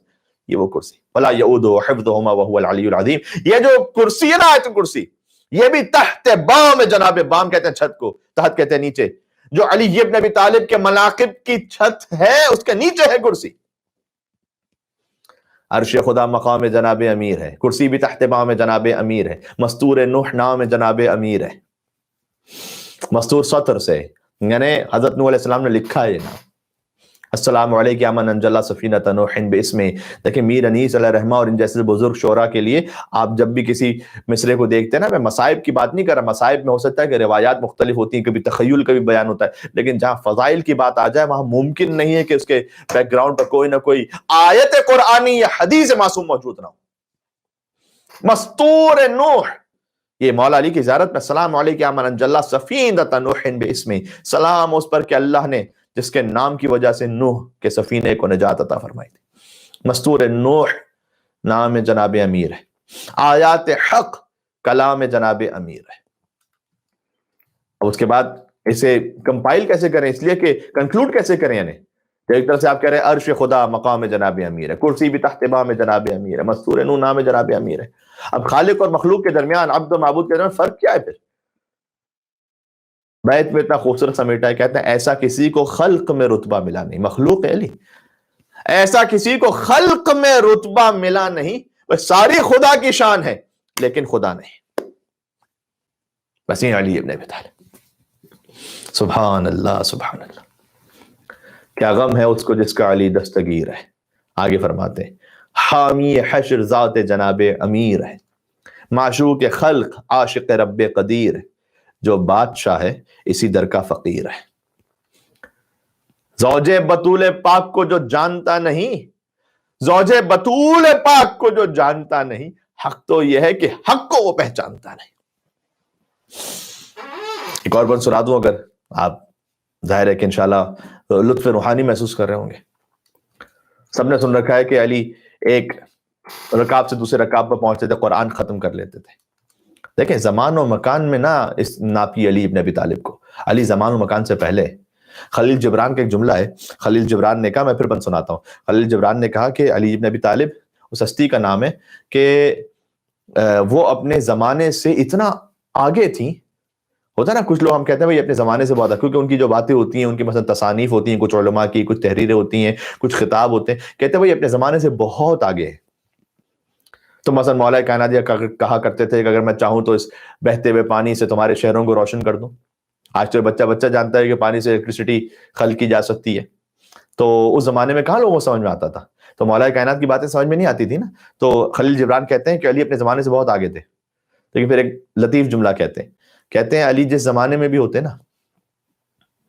Speaker 4: یہ وہ کرسی ولا يؤوده حفظهما وهو العلی العظیم. یہ جو کرسی ہے نا آیت الکرسی، یہ بھی تحت بام جناب، بام کہتے ہیں چھت کو، تحت کہتے ہیں نیچے. جو علی ابن ابی طالب کے مناقب کی چھت ہے اس کے نیچے ہے کرسی. عرش خدا مقام جناب امیر ہے، کرسی بھی تحت بام جناب امیر ہے. مستور نوح نام جناب امیر ہے. مستور سطر سے، یعنی حضرت نوح علیہ السلام نے لکھا ہے یہ نام. السلام علیکم یا من انجلا سفینۃ نوح باسم. دیکھیں میر انیس علیہ الرحمہ اور ان جیسے بزرگ شعراء کے لیے آپ جب بھی کسی مصرے کو دیکھتے ہیں نا، میں مصائب کی بات نہیں کر رہا، مصائب میں ہو سکتا ہے کہ روایات مختلف ہوتی ہیں، کبھی تخیل کبھی بیان ہوتا ہے، لیکن جہاں فضائل کی بات آ جائے وہاں ممکن نہیں ہے کہ اس کے بیک گراؤنڈ پر کوئی نہ کوئی آیت قرآنی یا حدیث معصوم موجود نہ ہو. مستور نوح، یہ مولا علی کی زیارت میں السلام علیکم یا من انجلا سفینۃ نوح باسم، سلام اس پر کہ اللہ نے جس کے نام کی وجہ سے نوح کے سفینے کو نجات عطا فرمائی تھی. مستور نوح نام جناب امیر ہے. آیات حق کلام جناب امیر ہے. اب اس کے بعد اسے کمپائل کیسے کریں، اس لیے کہ کنکلوڈ کیسے کریں، یعنی ایک طرف سے آپ کہہ رہے ہیں عرش خدا مقام جناب امیر ہے، کرسی بھی تحت بام جناب امیر ہے، مستور نوح نام جناب امیر ہے. اب خالق اور مخلوق کے درمیان، عبد و معبود کے درمیان فرق کیا ہے پھر؟ بیت میں اتنا خوبصورت سمیٹا ہے، کہتے ہیں ایسا کسی کو خلق میں رتبہ ملا نہیں. مخلوق ہے علی، ایسا کسی کو خلق میں رتبہ ملا نہیں. بس ساری خدا کی شان ہے لیکن خدا نہیں. بس یہ علی ابن ابی طالب. سبحان اللہ سبحان اللہ. کیا غم ہے اس کو جس کا علی دستگیر ہے. آگے فرماتے ہیں حامی حشر ذات جناب امیر ہے، معشوق خلق عاشق رب قدیر ہے، جو بادشاہ ہے اسی در کا فقیر ہے. زوج بطول پاک کو جو جانتا نہیں، زوج بطول پاک کو جو جانتا نہیں، حق تو یہ ہے کہ حق کو وہ پہچانتا نہیں. ایک اور بند سنا دوں اگر آپ، ظاہر ہے کہ انشاءاللہ لطف روحانی محسوس کر رہے ہوں گے. سب نے سن رکھا ہے کہ علی ایک رکعت سے دوسرے رکعت پر پہنچتے تھے، قرآن ختم کر لیتے تھے. دیکھیں زمان و مکان میں نہ اس ناپی علی ابن ابی طالب کو. علی زمان و مکان سے پہلے. خلیل جبران کا ایک جملہ ہے، خلیل جبران نے کہا، میں پھر بند سناتا ہوں. خلیل جبران نے کہا کہ علی ابن ابی طالب اس ہستی کا نام ہے کہ وہ اپنے زمانے سے اتنا آگے تھیں. ہوتا ہے نا کچھ لوگ ہم کہتے ہیں بھائی اپنے زمانے سے بہت، کیونکہ ان کی جو باتیں ہوتی ہیں، ان کی مثلا تصانیف ہوتی ہیں، کچھ علماء کی کچھ تحریریں ہوتی ہیں، کچھ خطاب ہوتے ہیں، کہتے ہیں بھائی اپنے زمانے سے بہت آگے ہے. تو مثلا مولا کائنات کہا کرتے تھے کہ اگر میں چاہوں تو اس بہتے ہوئے پانی سے تمہارے شہروں کو روشن کر دوں. آج تو بچہ جانتا ہے کہ پانی سے الیکٹریسٹی خلق کی جا سکتی ہے. تو اس زمانے میں کہاں لوگوں کو سمجھ میں آتا تھا؟ تو مولا کائنات کی باتیں سمجھ میں نہیں آتی تھی نا. تو خلیل جبران کہتے ہیں کہ علی اپنے زمانے سے بہت آگے تھے. لیکن پھر ایک لطیف جملہ کہتے ہیں علی جس زمانے میں بھی ہوتے نا،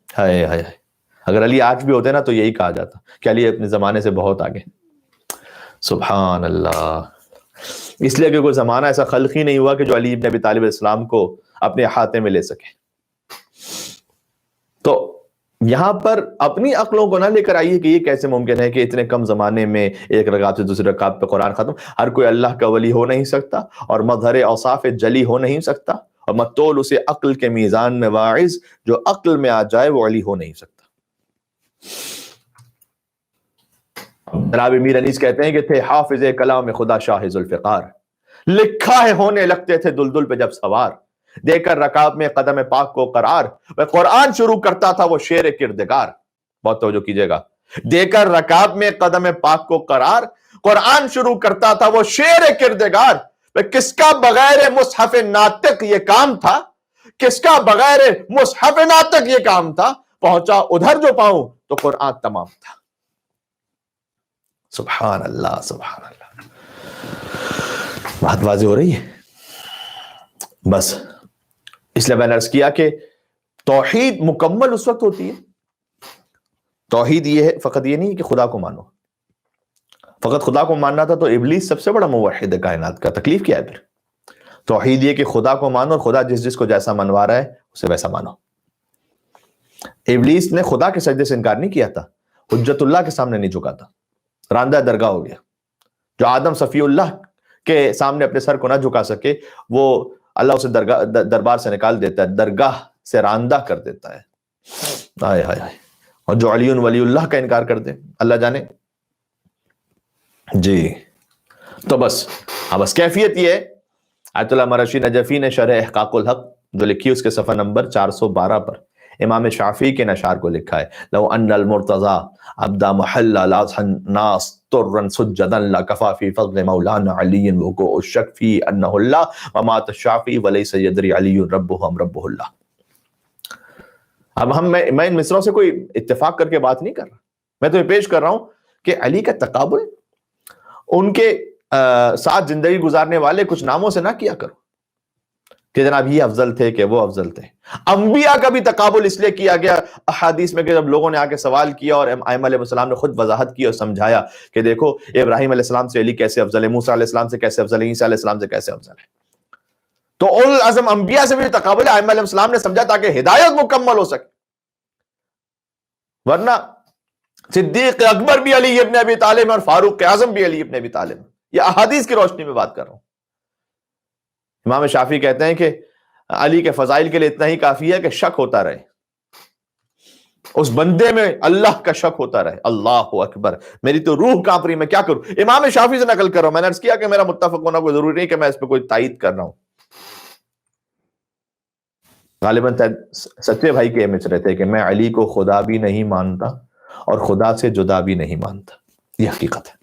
Speaker 4: ہائے ہائے، اگر علی آج بھی ہوتے نا تو یہی کہا جاتا کہ علی اپنے زمانے سے بہت آگے. سبحان اللہ. اس لیے کہ کوئی زمانہ ایسا خلق ہی نہیں ہوا کہ جو علی ابن ابی طالب علیہ السلام کو اپنے احاطے میں لے سکے. تو یہاں پر اپنی عقلوں کو نہ لے کر آئیے کہ یہ کیسے ممکن ہے کہ اتنے کم زمانے میں ایک رکعت سے دوسری رکعت پہ قرآن ختم. ہر کوئی اللہ کا ولی ہو نہیں سکتا اور مظہر اوصاف جلی ہو نہیں سکتا، اور متول اسے عقل کے میزان میں واعظ، جو عقل میں آ جائے وہ علی ہو نہیں سکتا. جناب میر انیس کہتے ہیں کہ تھے حافظ کلام خدا شاہ ذوالفقار، لکھا ہے ہونے لگتے تھے دلدل پہ جب سوار، دے کر رکعت میں قدم پاک کو قرار، وہ قرآن شروع کرتا تھا وہ شعر کردگار. بہت توجہ کیجئے گا. دے کر رکعت میں قدم پاک کو قرار، قرآن شروع کرتا تھا وہ شعر کردگار. کس کا بغیر مصحف ناطق یہ کام تھا، کس کا بغیر مصحف ناطق یہ کام تھا، پہنچا ادھر جو پاؤں تو قرآن تمام تھا. سبحان اللہ سبحان اللہ. بات واضح ہو رہی ہے. بس اس لیے میں نے عرض کیا کہ توحید مکمل اس وقت ہوتی ہے. توحید یہ ہے، فقط یہ نہیں کہ خدا کو مانو. فقط خدا کو ماننا تھا تو ابلیس سب سے بڑا موحد ہے کائنات کا. تکلیف کیا ہے پھر؟ توحید یہ کہ خدا کو مانو اور خدا جس کو جیسا منوا رہا ہے اسے ویسا مانو. ابلیس نے خدا کے سجدے سے انکار نہیں کیا تھا، حجت اللہ کے سامنے نہیں جھکا تھا، راندہ درگاہ ہو گیا. جو آدم صفی اللہ کے سامنے اپنے سر کو نہ جھکا سکے وہ اللہ اسے دربار سے نکال دیتا ہے، درگاہ سے راندہ کر دیتا ہے. آئے ہائے ہائے. اور جو علی ولی اللہ کا انکار کر دے اللہ جانے. جی تو بس کیفیت یہ ہے. آیت اللہ مرشی نجفی نے شرح احقاق الحق جو لکھی اس کے صفحہ نمبر 412 پر امام شافعی کے نشار کو لکھا ہے، لو ان المرتضی ابدا محل الناس طرا سجدا لکفى في فضل مولانا علی وقوع الشک فی انہ اللہ ومات الشافعی ولیس یدری علی ربہ ام ربہ اللہ. اب میں ان مصروں سے کوئی اتفاق کر کے بات نہیں کر رہا، میں تمہیں پیش کر رہا ہوں کہ علی کا تقابل ان کے ساتھ زندگی گزارنے والے کچھ ناموں سے نہ کیا کرو کہ جناب یہ افضل تھے کہ وہ افضل تھے. انبیاء کا بھی تقابل اس لیے کیا گیا احادیث میں کہ جب لوگوں نے آ کے سوال کیا اور ائمہ علیہ السلام نے خود وضاحت کی اور سمجھایا کہ دیکھو ابراہیم علیہ السلام سے علی کیسے افضل ہے، موسیٰ علیہ السلام سے کیسے افضل ہے، عیسیٰ علیہ السلام سے کیسے افضل ہے. تو اول العزم انبیاء سے بھی تقابل ائمہ علیہ السلام نے سمجھا تاکہ ہدایت مکمل ہو سکے. ورنہ صدیق اکبر بھی علی ابن ابی طالب اور فاروق اعظم بھی علی ابن ابی طالب. یہ احادیث کی روشنی میں بات کر رہا ہوں. امام شافعی کہتے ہیں کہ علی کے فضائل کے لیے اتنا ہی کافی ہے کہ شک ہوتا رہے، اس بندے میں اللہ کا شک ہوتا رہے. اللہ اکبر، میری تو روح کانپ رہی، میں کیا کروں. امام شافعی سے نقل کر رہا ہوں. میں نے عرض کیا کہ میرا متفق ہونا کوئی ضروری نہیں کہ میں اس پہ کوئی تائید کر رہا ہوں. غالباً سچے بھائی کے مصرے تھے کہ میں علی کو خدا بھی نہیں مانتا اور خدا سے جدا بھی نہیں مانتا. یہ حقیقت ہے.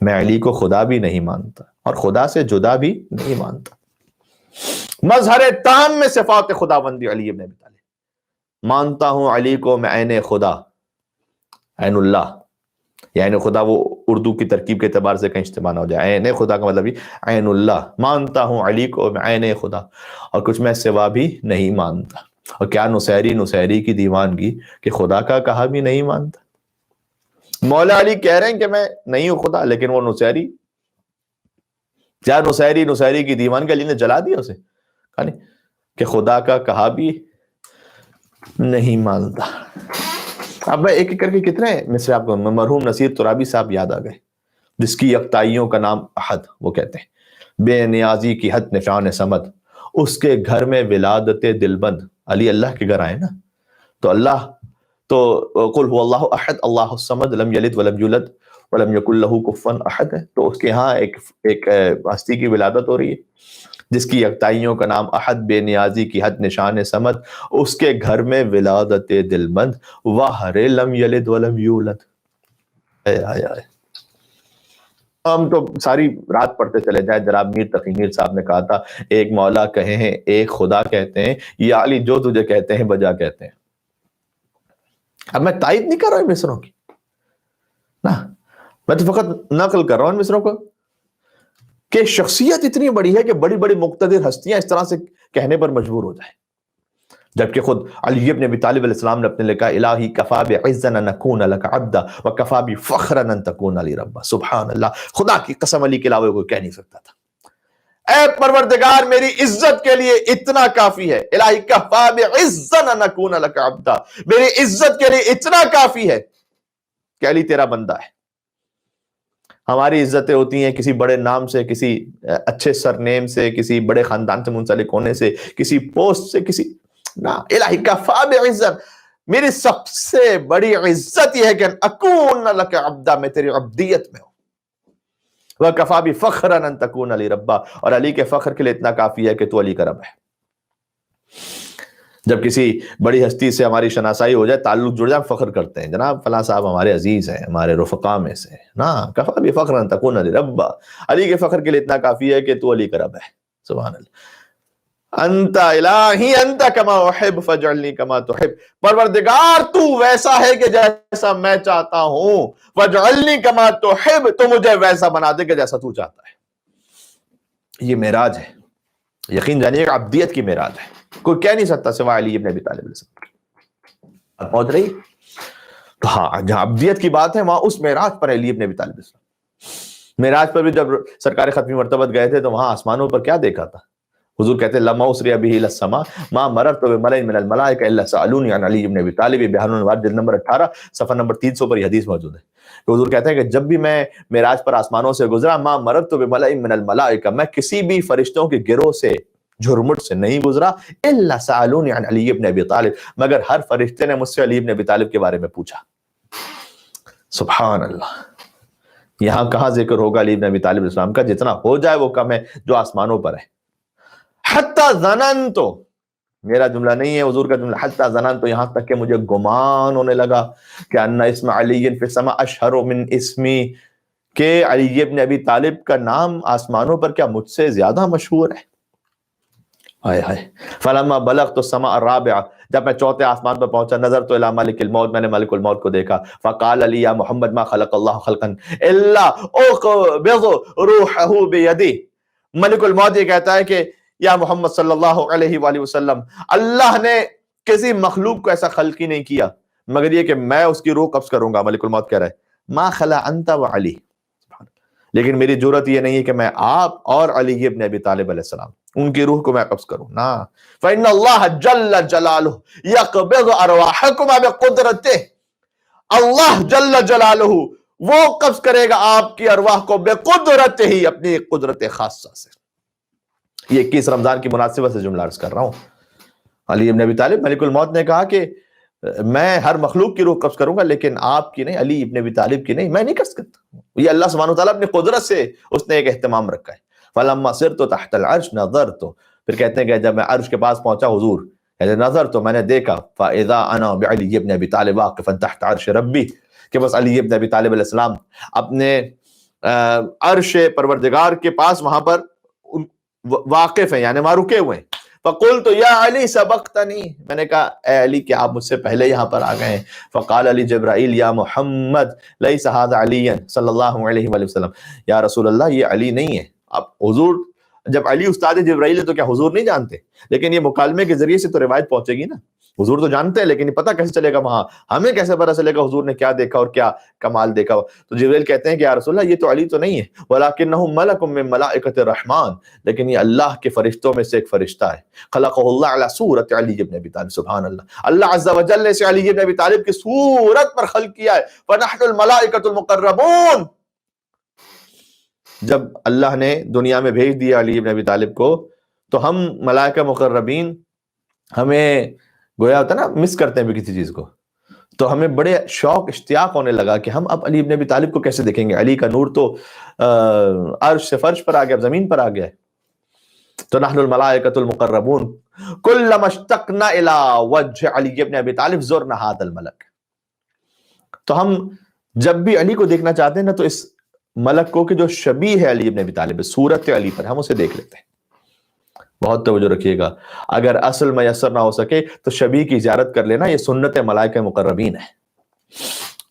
Speaker 4: میں علی کو خدا بھی نہیں مانتا اور خدا سے جدا بھی نہیں مانتا. مظہر تام میں صفات خداوندی علی ابن ابی طالب. مانتا ہوں علی کو میں عین خدا، عین اللہ. یعنی خدا وہ اردو کی ترکیب کے اعتبار سے کہیں اجتماع نہ ہو جائے. عین خدا کا مطلب عین اللہ. مانتا ہوں علی کو میں عین خدا اور کچھ میں سوا بھی نہیں مانتا. اور کیا نصیری کی دیوانگی کہ خدا کا کہا بھی نہیں مانتا. مولا علی کہہ رہے ہیں کہ میں نہیں ہوں خدا، لیکن وہ نصیری، کیا نصیری کی دیوانگی علی نے جلا دیا اسے کہ خدا کا کہا بھی نہیں مانتا. اب میں ایک ایک کر کے کتنے مصرے آپ کو، مرحوم نصیر ترابی صاحب یاد آ گئے جس کی یکتائیوں کا نام احد. وہ کہتے ہیں بے نیازی کی حد نشان سمد، اس کے گھر میں ولادت دلبند. علی اللہ کے گھر آئے نا تو اللہ تو قل هو اللہ احد اللہ الصمد لم یلد ولم یولد ولم یکن لہ کفوا احد ہے. تو اس کے ہاں ایک ہستی کی ولادت ہو رہی ہے جس کی یکتائیوں کا نام احد، بے نیازی کی حد نشان سمد، اس کے گھر میں ولادت دلبند، واہر لم یلد ولم یولد. ہم تو ساری رات پڑھتے چلے جائیں. جناب میر تقی میر صاحب نے کہا تھا ایک مولا کہیں ہیں، ایک خدا کہتے ہیں، یا علی جو تجھے کہتے ہیں بجا کہتے ہیں. اب میں تائید نہیں کر رہا ہوں مصروں کی نا، میں تو فقط نقل کر رہا ہوں مصروں کو کہ شخصیت اتنی بڑی ہے کہ بڑی بڑی مقتدر ہستیاں اس طرح سے کہنے پر مجبور ہو جائیں. جبکہ خود علی ابن ابی طالب علیہ السلام نے اپنے لکھا الہی کفا بعزا ان نکون لک عبدا وکفا بفخرا ان تکون علی ربا. سبحان اللہ، خدا کی قسم علی کے علاوہ کوئی کہہ نہیں سکتا تھا اے پروردگار میری عزت کے لیے اتنا کافی ہے. الہی کفا بعزا ان نکون لک عبدا، میری عزت کے لیے اتنا کافی ہے کہ علی تیرا بندہ ہے. ہماری عزتیں ہوتی ہیں کسی بڑے نام سے، کسی اچھے سر نیم سے، کسی بڑے خاندان سے منسلک ہونے سے، کسی پوسٹ سے، کسی نا. الہی کفا بعزت، میری سب سے بڑی عزت یہ ہے کہ اکون لک عبدا، میں تیری عبدیت میں ہوں. وَكَفَى بِفَخْرًا أَن تَكُونَ علی ربا، اور علی کے فخر کے لیے اتنا کافی ہے کہ تو علی کا رب ہے. جب کسی بڑی ہستی سے ہماری شناسائی ہو جائے، تعلق جڑ جائے، فخر کرتے ہیں جناب فلاں صاحب ہمارے عزیز ہیں، ہمارے رفقا میں سے نا. کفا بفخر ان تکون علی ربا، علی کے فخر کے لیے اتنا کافی ہے کہ تو علی کا رب ہے. سبحان اللہ. انت الہی انت کما احب فاجعلنی کما تحب، پروردگار تو ویسا ہے کہ جیسا میں چاہتا ہوں. فاجعلنی کما تحب، تو مجھے ویسا بنا دے کہ جیسا تو چاہتا ہے. یہ معراج ہے، یقین جانیے کہ عبدیت کی معراج ہے. کوئی کہہ نہیں سکتا سوائے علی ابن ابی طالب علیہ السلام. پہنچ رہی تو ہاں، جہاں عبدیت کی بات ہے وہاں اس معراج پر علی ابن ابی طالب علیہ السلام. معراج پر بھی جب سرکار ختمی مرتبت گئے تھے تو وہاں آسمانوں پر کیا دیکھا تھا؟ حضور کہتے ہیں لما اسری به الى السماء ما مررت بملئ من الملائکہ الا سألونی عن علی بن ابی طالب، بیان الانوار جلد نمبر 18 صفحہ نمبر 300 پر یہ حدیث موجود ہے کہ حضور کہتے ہیں کہ جب بھی میں معراج پر آسمانوں سے گزرا، ما مررت بملئ من الملائکہ، میں کسی بھی فرشتوں کے گروہ سے جھرمٹ سے نہیں گزرا، الا سألونی عن علی بن ابی طالب، مگر ہر فرشتے نے مجھ سے علی بن ابی طالب کے بارے میں پوچھا۔ سبحان اللہ، یہاں کہاں ذکر ہوگا علی بن ابی طالب علیہ السلام کا؟ جتنا ہو جائے وہ کم ہے جو آسمانوں پر ہے۔ حتی ظننت، میرا جملہ نہیں ہے، حضور کا جملہ، حتی ظننت، یہاں تک کہ مجھے گمان ہونے لگا کہ ان اسم علی فی السماء اشہر من اسمی، کہ علی بن ابی طالب کا نام آسمانوں پر کیا مجھ سے زیادہ مشہور ہے؟ آئے ہائے۔ فلما بلغت السماء الرابعہ، جب میں چوتھے آسمان پر پہنچا، نظرت الی ملک الموت، میں نے ملک الموت کو دیکھا، فقال علی یا محمد ما خلق اللہ خلقا الا اقبض روحہ بیدی، ملک الموت یہ کہتا ہے کہ یا محمد صلی اللہ علیہ وآلہ وسلم، اللہ نے کسی مخلوق کو ایسا خلق ہی نہیں کیا مگر یہ کہ میں اس کی روح قبض کروں گا۔ ملک الموت کہہ رہا ہے ما خلا انت وعلی، لیکن میری جرت یہ نہیں ہے کہ میں آپ اور علی ابن ابی طالب علیہ السلام ان کی روح کو میں قبض کروں نا۔ فإن اللہ جل جلالہ یقبض ارواحکم بقدرتہ، اللہ جل جلالہ وہ قبض کرے گا آپ کی ارواح کو بقدرتہ ہی، اپنی قدرت خاصہ سے۔ یہ 21 رمضان کی مناسبت سے جملہ عرض کر رہا ہوں۔ علی ابن ابی طالب، ملک الموت نے کہا کہ میں ہر مخلوق کی روح قبض کروں گا لیکن آپ کی نہیں، علی ابن ابی طالب کی نہیں، میں نہیں قبض کرتا۔ یہ اللہ سبحانہ وتعالیٰ اپنی قدرت سے اس نے ایک اہتمام رکھا ہے۔ فلما صرت تحت العرش نظرت، پھر کہتے ہیں کہ جب میں عرش کے پاس پہنچا حضور نظر تو میں نے دیکھا، فاذا انا بعلی ابن ابی طالب واقفا تحت عرش ربی، کہ بس علی ابن ابی طالب علیہ السلام اپنے عرش پروردگار کے پاس وہاں پر واقف ہیں، یعنی وہاں رکے ہوئے ہیں۔ فقلت یا علی سبقتنی، میں نے کہا اے علی کہ آپ مجھ سے پہلے یہاں پر آ گئے ہیں۔ فقال علی جبرائیل یا محمد لیس ھذا علی صلی اللہ علیہ وآلہ وسلم، یا رسول اللہ یہ علی نہیں ہے۔ اب حضور جب علی استاد جبرائیل ہے تو کیا حضور نہیں جانتے؟ لیکن یہ مکالمے کے ذریعے سے تو روایت پہنچے گی نا، حضور تو جانتے ہیں لیکن یہ پتہ کیسے چلے گا وہاں، ہمیں کیسے پتہ چلے گا حضور نے کیا دیکھا اور کیا کمال دیکھا؟ تو جبرائیل کہتے ہیں کہ یا رسول اللہ یہ تو علی تو نہیں ہے، ولکنہ ملک من ملائکۃ الرحمن، لیکن یہ اللہ کے فرشتوں میں سے ایک فرشتہ ہے۔ خلقہ اللہ علی صورت علی ابن ابی طالب، سبحان اللہ، اللہ عز و جل نے اسے علی ابن ابی طالب کی صورت پر خلق کیا ہے۔ فنحن الملائکۃ المقربون، جب اللہ نے دنیا میں بھیج دیا علی ابن ابی طالب کو تو ہم ملائکہ مقربین ہمیں گویا ہوتا نا مس کرتے ہیں بھی کسی چیز کو، تو ہمیں بڑے شوق اشتیاق ہونے لگا کہ ہم اب علی ابن ابی طالب کو کیسے دیکھیں گے۔ علی کا نور تو عرش سے فرش پر آ گیا، اب زمین پر آ گیا ہے۔ تو نحن الملائکۃ المقربون کلما اشتقنا الی وجہ علی ابن ابی طالب زرنا ھذا الملک، تو ہم جب بھی علی کو دیکھنا چاہتے ہیں نا تو اس ملک کو کہ جو شبیہ ہے علی ابن ابی طالب، صورت علی پر، ہم اسے دیکھ لیتے ہیں۔ بہت توجہ رکھیے گا، اگر اصل میسر نہ ہو سکے تو شبیہ کی زیارت کر لینا، یہ سنت ملائکہ مقربین ہے۔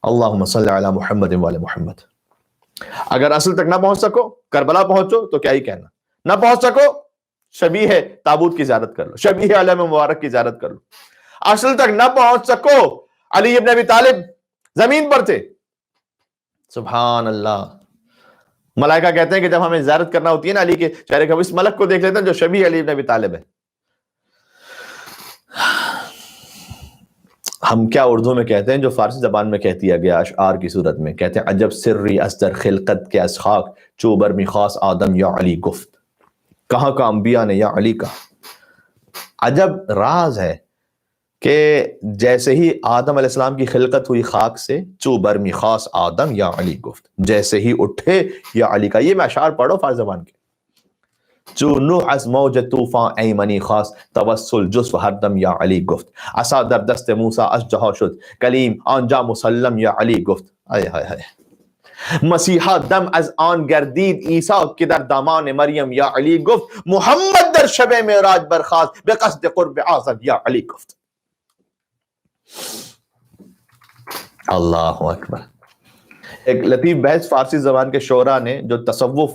Speaker 4: اللہم صلی علی محمد وعلی محمد۔ اگر اصل تک نہ پہنچ سکو، کربلا پہنچو تو کیا ہی کہنا، نہ پہنچ سکو شبیہ ہے تابوت کی زیارت کر لو، شبیہ ہے علم مبارک کی زیارت کر لو۔ اصل تک نہ پہنچ سکو، علی ابن ابی طالب زمین پر تھے، سبحان اللہ۔ ملائکہ کہتے ہیں کہ جب ہمیں زیارت کرنا ہوتی ہے نا علی کے چہرے کا، اس ملک کو دیکھ لیتے ہیں جو شبیہ علی ابن ابی طالب ہے۔ ہم کیا اردو میں کہتے ہیں جو فارسی زبان میں کہہ دیا گیا اشعار کی صورت میں، کہتے ہیں عجب سری اصدر خلقت کے اسخاک چوبر می خاص آدم یا علی گفت، کہاں کا انبیاء نے یا علی کہا۔ عجب راز ہے کہ جیسے ہی آدم علیہ السلام کی خلقت ہوئی خاک سے، چوبر می خاص آدم یا علی گفت، جیسے ہی اٹھے یا علی کا۔ یہ میں اشعار پڑھو فارسی زبان کے۔ چو نوح از موج طوفان ایمنی خاص توسل جزو ہر دم یا علی گفت، عصا در دست موسیٰ از جہا شد کلیم آنجا مسلم یا علی گفت۔ آئے ہائے ہائے، مسیحا دم از آن گردید عیسیٰ کہ در دامان مریم یا علی گفت، محمد در شب معراج برخاست بے قصد قرب اعظم یا علی گفت۔ اللہ اکبر۔ ایک لطیف بحث فارسی زبان کے شعراء نے جو تصوف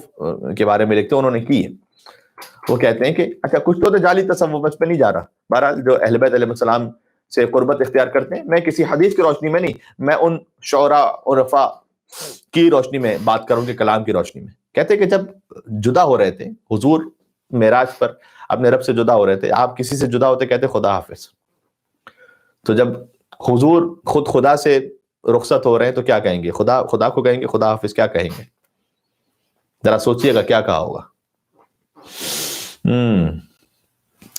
Speaker 4: کے بارے میں لکھتے ہیں انہوں نے کی ہے۔ وہ کہتے ہیں کہ اچھا کچھ تو جعلی تصوف، بس پہ نہیں جا رہا، بہرحال جو اہل بیت علیہ السلام سے قربت اختیار کرتے ہیں، میں کسی حدیث کی روشنی میں نہیں، میں ان شعراء عرفاء کی روشنی میں بات کروں کہ کلام کی روشنی میں۔ کہتے ہیں کہ جب جدا ہو رہے تھے حضور معراج پر اپنے رب سے جدا ہو رہے تھے. آپ کسی سے جدا ہوتے کہتے خدا حافظ. تو جب حضور خود خدا سے رخصت ہو رہے ہیں تو کیا کہیں گے؟ خدا کو کہیں گے خدا حافظ؟ کیا کہیں گے؟ ذرا سوچئے گا کیا کہا ہوگا.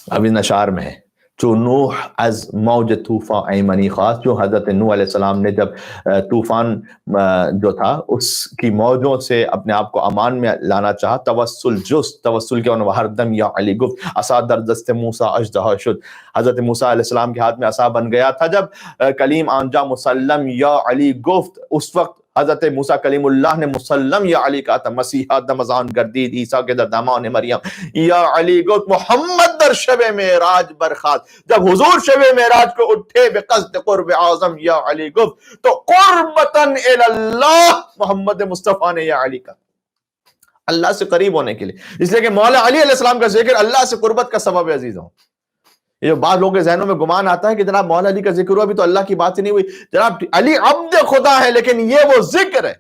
Speaker 4: اب ان اشعار میں ہے جو نوح از موج طوفان ایمنی خواست، جو حضرت نوح علیہ السلام نے جب طوفان جو تھا اس کی موجوں سے اپنے آپ کو امان میں لانا چاہا، توسل کیا انہوں ہر دم یا علی گفت عصا در دست موسیٰ اژدہا شد. حضرت موسیٰ علیہ السلام کے ہاتھ میں عصا بن گیا تھا جب کلیم آنجا مسلم یا علی گفت. اس وقت حضرت موسیٰ کلیم اللہ نے مسلم یا علی کہا تھا. مسیحا دمزان گردید عیسیٰ کے در دامان مریم یا علی گفت. محمد در شب معراج برخاست، جب حضور شب معراج کو اٹھے بقصد قرب اعظم یا علی گفت تو قربتاً اللہ محمد مصطفیٰ نے یا علی کہا، اللہ سے قریب ہونے کے لیے. اس لیے کہ مولا علی علیہ السلام کا ذکر اللہ سے قربت کا سبب ہے. عزیزوں، یہ جو بعض لوگوں کے ذہنوں میں گمان آتا ہے کہ جناب مولا علی کا ذکر ہوا بھی تو اللہ کی بات ہی نہیں ہوئی. جناب علی عبد خدا ہے لیکن یہ وہ ذکر ہے.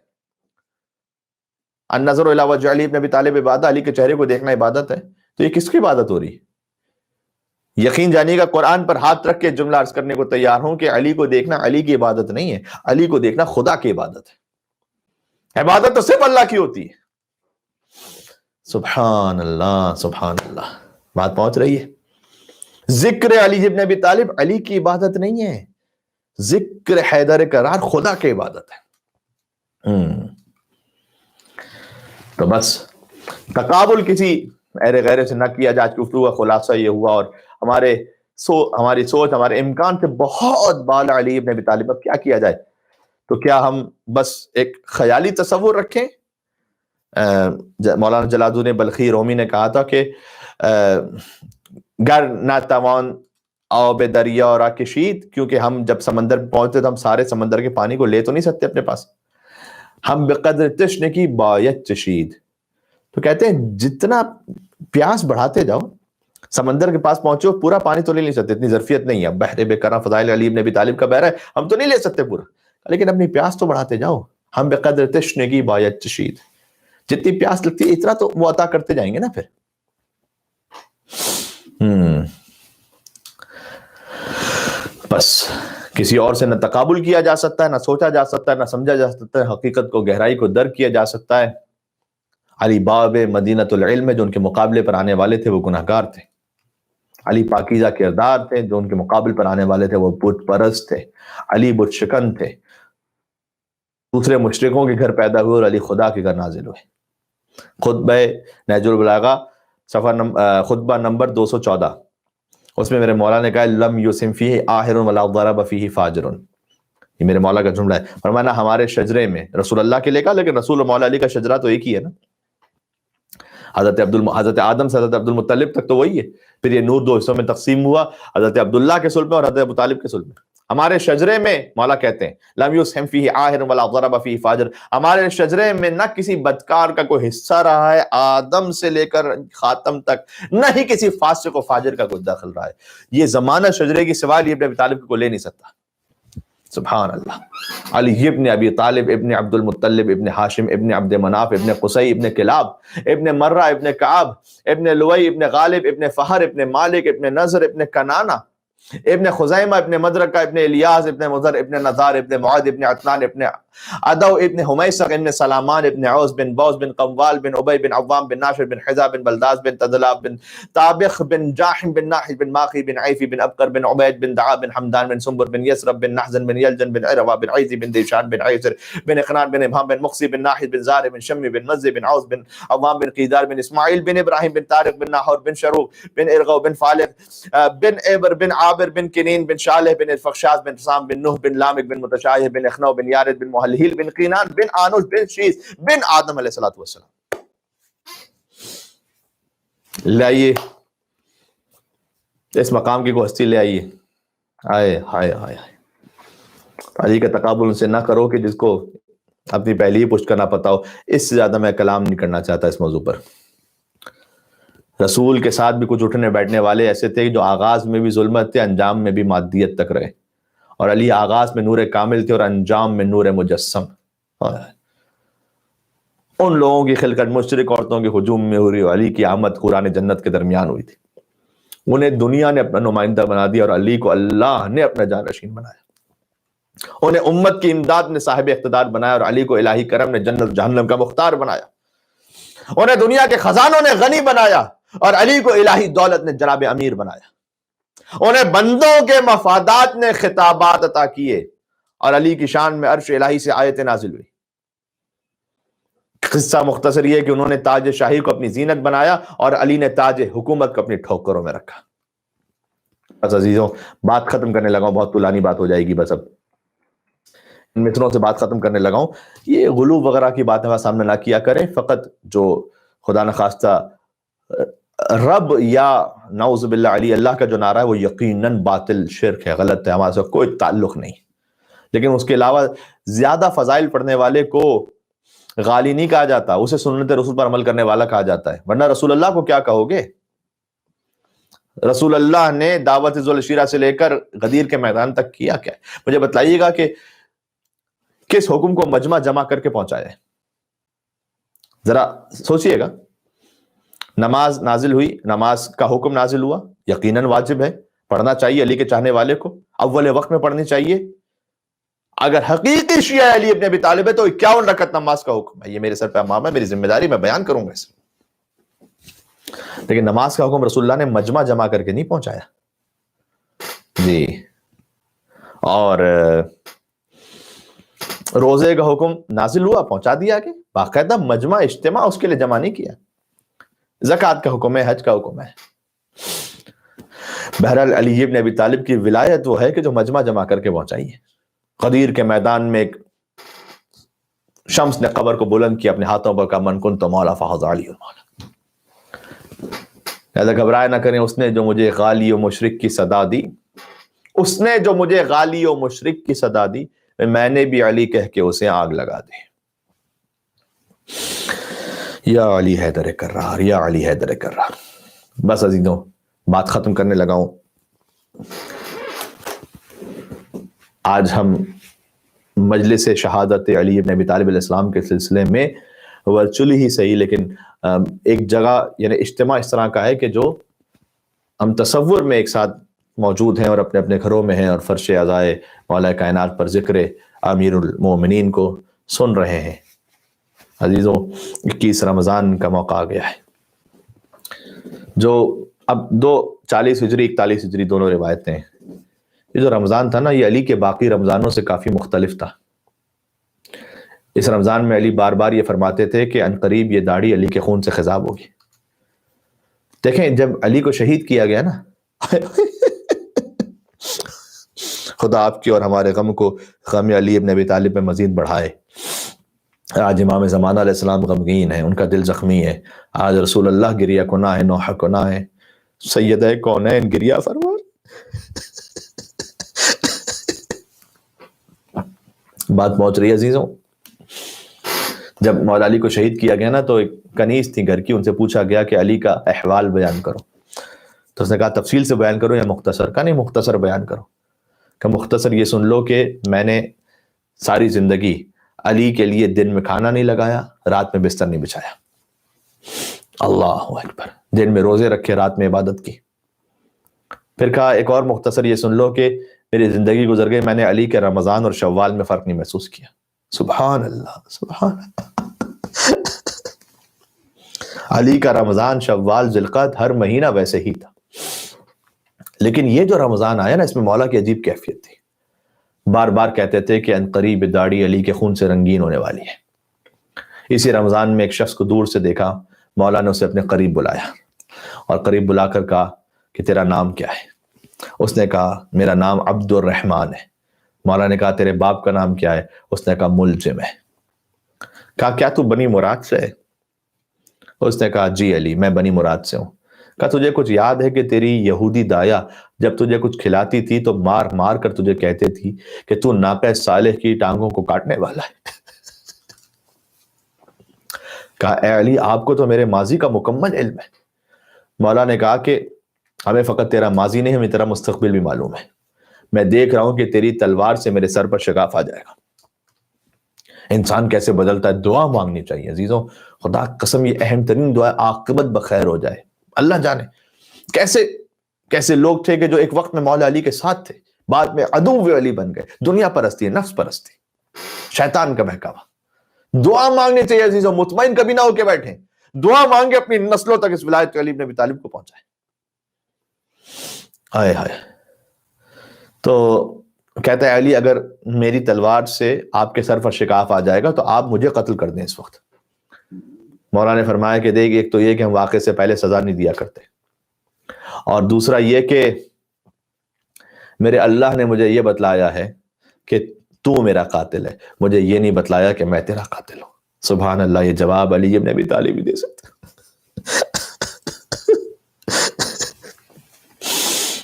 Speaker 4: النظر الی وجہ علی ابن ابی طالب عبادت، علی کے چہرے کو دیکھنا عبادت ہے. تو یہ کس کی عبادت ہو رہی ہے؟ یقین جانیے گا قرآن پر ہاتھ رکھ کے جملہ عرض کرنے کو تیار ہوں کہ علی کو دیکھنا علی کی عبادت نہیں ہے، علی کو دیکھنا خدا کی عبادت ہے. عبادت تو صرف اللہ کی ہوتی ہے. سبحان اللہ سبحان اللہ. بات پہنچ رہی ہے؟ ذکر علی ابن ابی طالب علی کی عبادت نہیں ہے، ذکر حیدر کرار خدا کی عبادت ہے. تو بس تقابل کسی ایرے غیرے سے نہ کیا جائے. گفتگو کا خلاصہ یہ ہوا اور ہماری سوچ ہمارے امکان سے بہت بالا علی ابن ابی طالب. اب کیا کیا جائے؟ تو کیا ہم بس ایک خیالی تصور رکھیں؟ مولانا جلال الدین بلخی رومی نے کہا تھا کہ گر نہ توان آب دریا را کشید، کیونکہ ہم جب سمندر پہنچتے تو ہم سارے سمندر کے پانی کو لے تو نہیں سکتے اپنے پاس. ہم بقدر تشن کی بایت چشید، تو کہتے ہیں جتنا پیاس بڑھاتے جاؤ سمندر کے پاس پہنچو پورا پانی تو نہیں سکتے، اتنی ظرفیت نہیں ہے. بحر بے کرم فضائل علی ابن ابی طالب کا بحر ہے، ہم تو نہیں لے سکتے پورا، لیکن اپنی پیاس تو بڑھاتے جاؤ. ہم بقدر تشن کی بایت چشید، جتنی پیاس لگتی ہے اتنا تو وہ عطا کرتے جائیں گے نا. پھر بس کسی اور سے نہ تقابل کیا جا سکتا ہے، نہ سوچا جا سکتا ہے، نہ سمجھا جا سکتا ہے، حقیقت کو گہرائی کو درک کیا جا سکتا ہے. علی باب مدینۃ العلم جو ان کے مقابلے پر آنے والے تھے وہ گناہگار تھے. علی پاکیزہ کردار تھے، جو ان کے مقابل پر آنے والے تھے وہ بت پرست تھے. علی بت شکن تھے، دوسرے مشرکوں کے گھر پیدا ہوئے اور علی خدا کے گھر نازل ہوئے. خطبہ نہج البلاغہ خطبہ نمبر 214، اس میں میرے مولا نے کہا لم یسم فیہ آہر ولا ضرب فیہ فاجر. یہ میرے مولا کا جملہ ہے. فرمانا ہمارے شجرے میں، رسول اللہ کے لے کہا لیکن رسول مولا علی کا شجرہ تو ایک ہی ہے نا. حضرت آدم سے حضرت عبد المطلب تک تو وہی ہے. پھر یہ نور دو حصوں میں تقسیم ہوا، حضرت عبداللہ کے صلب میں اور حضرت ابو طالب کے صلب میں. ہمارے شجرے میں مولا کہتے ہیں لم یسہم فیہ آہر ولا ضرب فیہ فاجر، ہمارے شجرے میں نہ کسی بدکار کا کوئی حصہ رہا ہے آدم سے لے کر خاتم تک، نہ ہی کسی فاسق و فاجر کا کوئی دخل رہا ہے. یہ زمانہ شجرے کی سوال ابن ابی طالب کو لے نہیں سکتا. سبحان اللہ. علی ابن ابی طالب ابن عبد المطلب ابن ہاشم ابن عبد مناف ابن قصی ابن کلاب ابن مرہ ابن کعب ابن لوئی ابن غالب ابن فہر ابن مالک ابن نضر ابن کنانہ ابن خزیمہ ابن مدرکہ ابن الیاس ابن مضر ابن نظار ابن معاذ ابن عطنان ابن عدو ابن حمیسق ابن سلامان ابن عوز بن بوز بن قوال بن عبی بن عوام بن ناشر بن حزا بن بلداز بن تدلا بن طابخ بن جاحم بن ناحل بن ماخی بن عیفی بن ابقر بن عبید بن دعا بن حمدان بن سنبر بن یسرب بن نحزن بن یلجن بن عروا بن عیزی بن دیشان بن عیسر بن اقنان بن ابہام بن مقصی بن ناحل بن زار بن شمی بن مزی بن عوز بن عوام بن قیدار بن اسماعیل بن ابراہیم بن طارق بن ناحور بن شروع بن ارغو بن فالق بن عبر بن عابر بن کنین بن شالح بن الفخشاز بن سام بن نوح بن لامک بن متشایہ بن اخنو بن یارد بن محلہیل بن قینان بن آنوش بن شیس بن آدم علیہ السلام. لائیے اس مقام کی کوئی ہستی لے آئیے. آئے ہائے ہائے علی کا تقابل ان سے نہ کرو کہ جس کو اپنی پہلی ہی پشت کا نہ پتا ہو. اس سے زیادہ میں کلام نہیں کرنا چاہتا اس موضوع پر. رسول کے ساتھ بھی کچھ اٹھنے بیٹھنے والے ایسے تھے جو آغاز میں بھی ظلمت تھے، انجام میں بھی مادیت تک رہے. اور علی آغاز میں نور کامل تھے اور انجام میں نور مجسم. ان لوگوں کی خلقت مشرک عورتوں کے ہجوم میں ہوئی، علی کی آمد قرآن جنت کے درمیان ہوئی تھی. انہیں دنیا نے اپنا نمائندہ بنا دیا اور علی کو اللہ نے اپنا جانشین بنایا. انہیں امت کی امداد نے صاحب اقتدار بنایا اور علی کو الہی کرم نے جنت جہنم کا مختار بنایا. انہیں دنیا کے خزانوں نے غنی بنایا اور علی کو الہی دولت نے جناب امیر بنایا. انہیں بندوں کے مفادات نے خطابات عطا کیے اور علی کی شان میں عرش الہی سے آیتیں نازل ہوئی. قصہ مختصر یہ کہ انہوں نے تاج شاہی کو اپنی زینت بنایا اور علی نے تاج حکومت کو اپنی ٹھوکروں میں رکھا. بس عزیزوں بات ختم کرنے لگا ہوں، بہت طولانی بات ہو جائے گی. بس اب ان متروں سے بات ختم کرنے لگا ہوں. یہ غلو وغیرہ کی بات ہمارے سامنے نہ کیا کریں. فقط جو خدا نخواستہ رب یا نعوذ باللہ علی اللہ کا جو نعرہ ہے وہ یقیناً باطل شرک ہے، غلط ہے، ہمارے سے کوئی تعلق نہیں. لیکن اس کے علاوہ زیادہ فضائل پڑھنے والے کو غالی نہیں کہا جاتا، اسے سنت رسول پر عمل کرنے والا کہا جاتا ہے. ورنہ رسول اللہ کو کیا کہو گے؟ رسول اللہ نے دعوت ذوالشیرہ سے لے کر غدیر کے میدان تک کیا کیا؟ مجھے بتلائیے گا کہ کس حکم کو مجمع جمع کر کے پہنچایا ہے؟ ذرا سوچئے گا. نماز نازل ہوئی، نماز کا حکم نازل ہوا، یقیناً واجب ہے، پڑھنا چاہیے، علی کے چاہنے والے کو اول وقت میں پڑھنی چاہیے. اگر حقیقی شیعہ علی ابن ابی طالب ہے تو 51 رکعت نماز کا حکم ہے. یہ میرے سر پہ امام ہے، میری ذمہ داری، میں بیان کروں گا اسے. لیکن نماز کا حکم رسول اللہ نے مجمع جمع کر کے نہیں پہنچایا جی. اور روزے کا حکم نازل ہوا، پہنچا دیا کہ باقاعدہ مجمع اجتماع اس کے لیے جمع نہیں کیا. زکوٰۃ کا حکم ہے، حج کا حکم ہے. بہرحال علی ابن ابی طالب کی ولایت وہ ہے کہ جو مجمع جمع کر کے پہنچائی ہے. غدیر کے میدان میں ایک شمس نے قبر کو بلند کیا، اپنے ہاتھوں پر کہا من کنت مولا فہذا علی المولا. لہذا گھبرائے نہ کریں، اس نے جو مجھے غالی و مشرک کی صدا دی، اس نے جو مجھے غالی و مشرک کی صدا دی، میں نے بھی علی کہہ کے اسے آگ لگا دی. یا علی حیدر کرار، یا علی حیدر کرار. بس عزیزوں بات ختم کرنے لگا ہوں. آج ہم مجلس شہادت علی ابن ابی طالب علیہ السلام کے سلسلے میں ورچولی ہی صحیح لیکن ایک جگہ یعنی اجتماع اس طرح کا ہے کہ جو ہم تصور میں ایک ساتھ موجود ہیں اور اپنے اپنے گھروں میں ہیں اور فرش عزائے مولا کائنات پر ذکر امیر المومنین کو سن رہے ہیں. عزیزوں 21 رمضان کا موقع آ گیا ہے، جو اب 40 ہجری 41 ہجری دونوں روایتیں ہیں. یہ جو رمضان تھا نا، یہ علی کے باقی رمضانوں سے کافی مختلف تھا. اس رمضان میں علی بار بار یہ فرماتے تھے کہ عنقریب یہ داڑھی علی کے خون سے خضاب ہوگی. دیکھیں جب علی کو شہید کیا گیا نا، خدا آپ کی اور ہمارے غم کو غم علی ابن ابی طالب میں مزید بڑھائے. آج امام زمانہ علیہ السلام غمگین ہیں، ان کا دل زخمی ہے. آج رسول اللہ گریہ کنا ہے، نوحہ کنا ہے. سیدہ کونین گریہ فرمان. بات پہنچ رہی ہے عزیزوں. جب مولا علی کو شہید کیا گیا نا تو ایک کنیز تھی گھر کی، ان سے پوچھا گیا کہ علی کا احوال بیان کرو. تو اس نے کہا تفصیل سے بیان کرو یا مختصر؟ کہا نہیں مختصر بیان کرو. کہ مختصر یہ سن لو کہ میں نے ساری زندگی علی کے لیے دن میں کھانا نہیں لگایا، رات میں بستر نہیں بچھایا. اللہ اکبر. دن میں روزے رکھے، رات میں عبادت کی. پھر کہا ایک اور مختصر یہ سن لو کہ میری زندگی گزر گئی، میں نے علی کے رمضان اور شوال میں فرق نہیں محسوس کیا. سبحان اللہ، سبحان اللہ. علی کا رمضان، شوال، ذوالقعدہ ہر مہینہ ویسے ہی تھا. لیکن یہ جو رمضان آیا نا، اس میں مولا کی عجیب کیفیت تھی. بار بار کہتے تھے کہ عنقریب داڑھی علی کے خون سے رنگین ہونے والی ہے. اسی رمضان میں ایک شخص کو دور سے دیکھا، مولا نے اسے اپنے قریب بلایا اور قریب بلا کر کہا کہ تیرا نام کیا ہے؟ اس نے کہا میرا نام عبد الرحمن ہے. مولا نے کہا تیرے باپ کا نام کیا ہے؟ اس نے کہا ملجم ہے. کہا کیا تو بنی مراد سے ہے؟ اس نے کہا جی علی میں بنی مراد سے ہوں. کہا تجھے کچھ یاد ہے کہ تیری یہودی دایا جب تجھے کچھ کھلاتی تھی تو مار مار کر تجھے کہتے تھی کہ تو ناقہ صالح کی ٹانگوں کو کاٹنے والا ہے؟ کہا اے علی آپ کو تو میرے ماضی کا مکمل علم ہے. مولا نے کہا کہ ہمیں فقط تیرا ماضی نہیں، ہمیں تیرا مستقبل بھی معلوم ہے. میں دیکھ رہا ہوں کہ تیری تلوار سے میرے سر پر شگاف آ جائے گا. انسان کیسے بدلتا ہے. دعا مانگنی چاہیے عزیزوں. خدا قسم یہ اہم ترین دعا ہے، عاقبت بخیر ہو جائے. اللہ جانے کیسے کیسے لوگ تھے کہ جو ایک وقت میں مولا علی کے ساتھ تھے، بعد میں عدو علی بن گئے. دنیا پرستی ہے، نفس پرستی، شیطان کا بہکاوا. دعا مانگنے چاہیے عزیزوں، مطمئن کبھی نہ ہو کے بیٹھیں. دعا مانگے اپنی نسلوں تک اس ولایت علی بن ابی طالب کو پہنچائے. ہائے ہائے. تو کہتا ہے علی اگر میری تلوار سے آپ کے سر پر شکاف آ جائے گا تو آپ مجھے قتل کر دیں اس وقت. مولا نے فرمایا کہ دیکھ، ایک تو یہ کہ ہم واقعے سے پہلے سزا نہیں دیا کرتے، اور دوسرا یہ کہ میرے اللہ نے مجھے یہ بتلایا ہے کہ تو میرا قاتل ہے، مجھے یہ نہیں بتلایا کہ میں تیرا قاتل ہوں. سبحان اللہ. یہ جواب علی ابن ابی طالب ہی دے سکتے.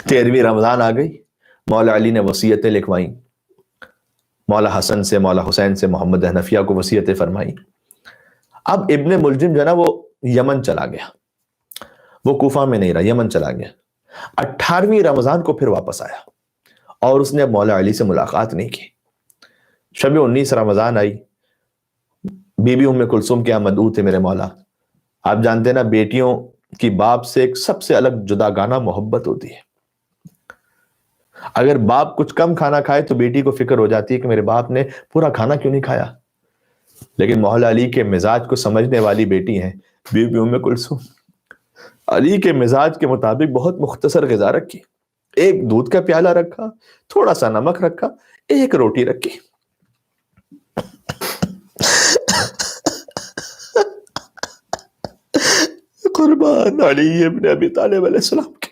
Speaker 4: 13ویں رمضان آ گئی، مولا علی نے وصیتیں لکھوائیں، مولا حسن سے، مولا حسین سے، محمد حنفیہ کو وصیتیں فرمائیں. اب ابن ملجم جو ہے نا وہ یمن چلا گیا، وہ کوفہ میں نہیں رہا، یمن چلا گیا. 18ویں رمضان کو پھر واپس آیا اور اس نے مولا علی سے ملاقات نہیں کی. شب 19 رمضان آئی، بی بی ام کلثوم کے یہاں مدعو تھے میرے مولا. آپ جانتے ہیں نا بیٹیوں کی باپ سے ایک سب سے الگ جداگانہ محبت ہوتی ہے. اگر باپ کچھ کم کھانا کھائے تو بیٹی کو فکر ہو جاتی ہے کہ میرے باپ نے پورا کھانا کیوں نہیں کھایا. لیکن مولا علی کے مزاج کو سمجھنے والی بیٹی ہیں بی بی ام کلثوم. علی کے مزاج کے مطابق بہت مختصر غذا رکھی، ایک دودھ کا پیالہ رکھا، تھوڑا سا نمک رکھا، ایک روٹی رکھی. قربان علی ابن ابی طالب علیہ السلام کے.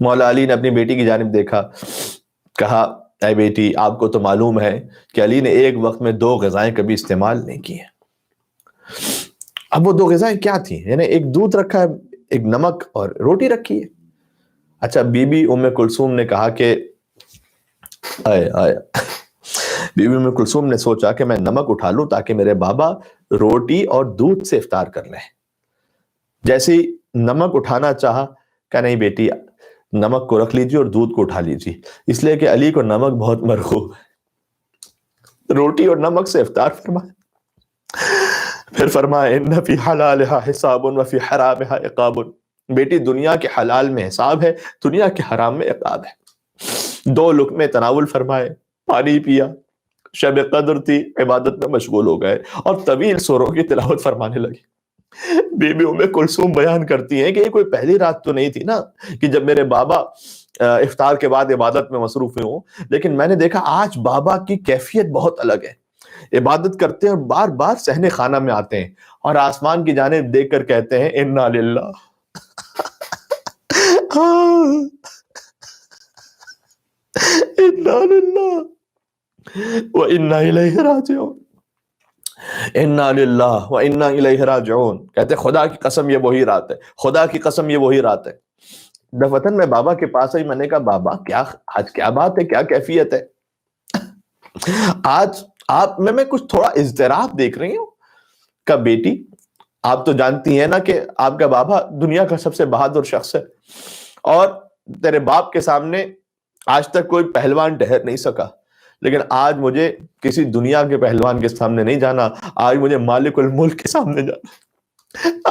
Speaker 4: مولا علی نے اپنی بیٹی کی جانب دیکھا، کہا اے بیٹی آپ کو تو معلوم ہے کہ علی نے ایک وقت میں 2 غذائیں کبھی استعمال نہیں کی ہیں. اب وہ 2 غذائیں کیا تھیں؟ یعنی ایک دودھ رکھا ہے، ایک نمک اور روٹی رکھی ہے. اچھا، بی بی ام کلثوم نے کہا کہ بی بی ام کلثوم نے سوچا کہ میں نمک اٹھا لوں تاکہ میرے بابا روٹی اور دودھ سے افطار کر لیں. جیسے ہی نمک اٹھانا چاہا کہ نہیں بیٹی نمک کو رکھ لیجیے اور دودھ کو اٹھا لیجیے، اس لیے کہ علی کو نمک بہت مرغوب ہے. روٹی اور نمک سے افطار فرمایا. پھر فرمایا ان فی حلالھا حساب وفی حرامھا عقاب. بیٹی دنیا کے حلال میں حساب ہے، دنیا کے حرام میں عقاب ہے. 2 لقمے تناول فرمائے، پانی پیا، شب قدر تھی، عبادت میں مشغول ہو گئے اور طویل سوروں کی تلاوت فرمانے لگے. بی بی ام کلثوم بیان کرتی ہیں کہ یہ کوئی پہلی رات تو نہیں تھی نا کہ جب میرے بابا افطار کے بعد عبادت میں مصروف ہوں، لیکن میں نے دیکھا آج بابا کی کیفیت بہت الگ ہے. عبادت کرتے ہیں اور بار بار صحن خانہ میں آتے ہیں اور آسمان کی جانب دیکھ کر کہتے ہیں انا للہ انا للہ وانا الیہ راجعون. انا للہ وانا الیہ راجعون. کہتے ہیں خدا کی قسم یہ وہی رات ہے، خدا کی قسم یہ وہی رات ہے. دفتن میں بابا کے پاس آئی، میں نے کہا بابا کیا آج کیا بات ہے، کیا کیفیت ہے؟ آج آپ میں کچھ تھوڑا اضطراب دیکھ رہی ہوں. کہ بیٹی آپ تو جانتی ہیں نا کہ آپ کا بابا دنیا کا سب سے بہادر شخص ہے اور تیرے باپ کے سامنے آج تک کوئی پہلوان ٹھہر نہیں سکا، لیکن آج مجھے کسی دنیا کے پہلوان کے سامنے نہیں جانا، آج مجھے مالک الملک کے سامنے جانا،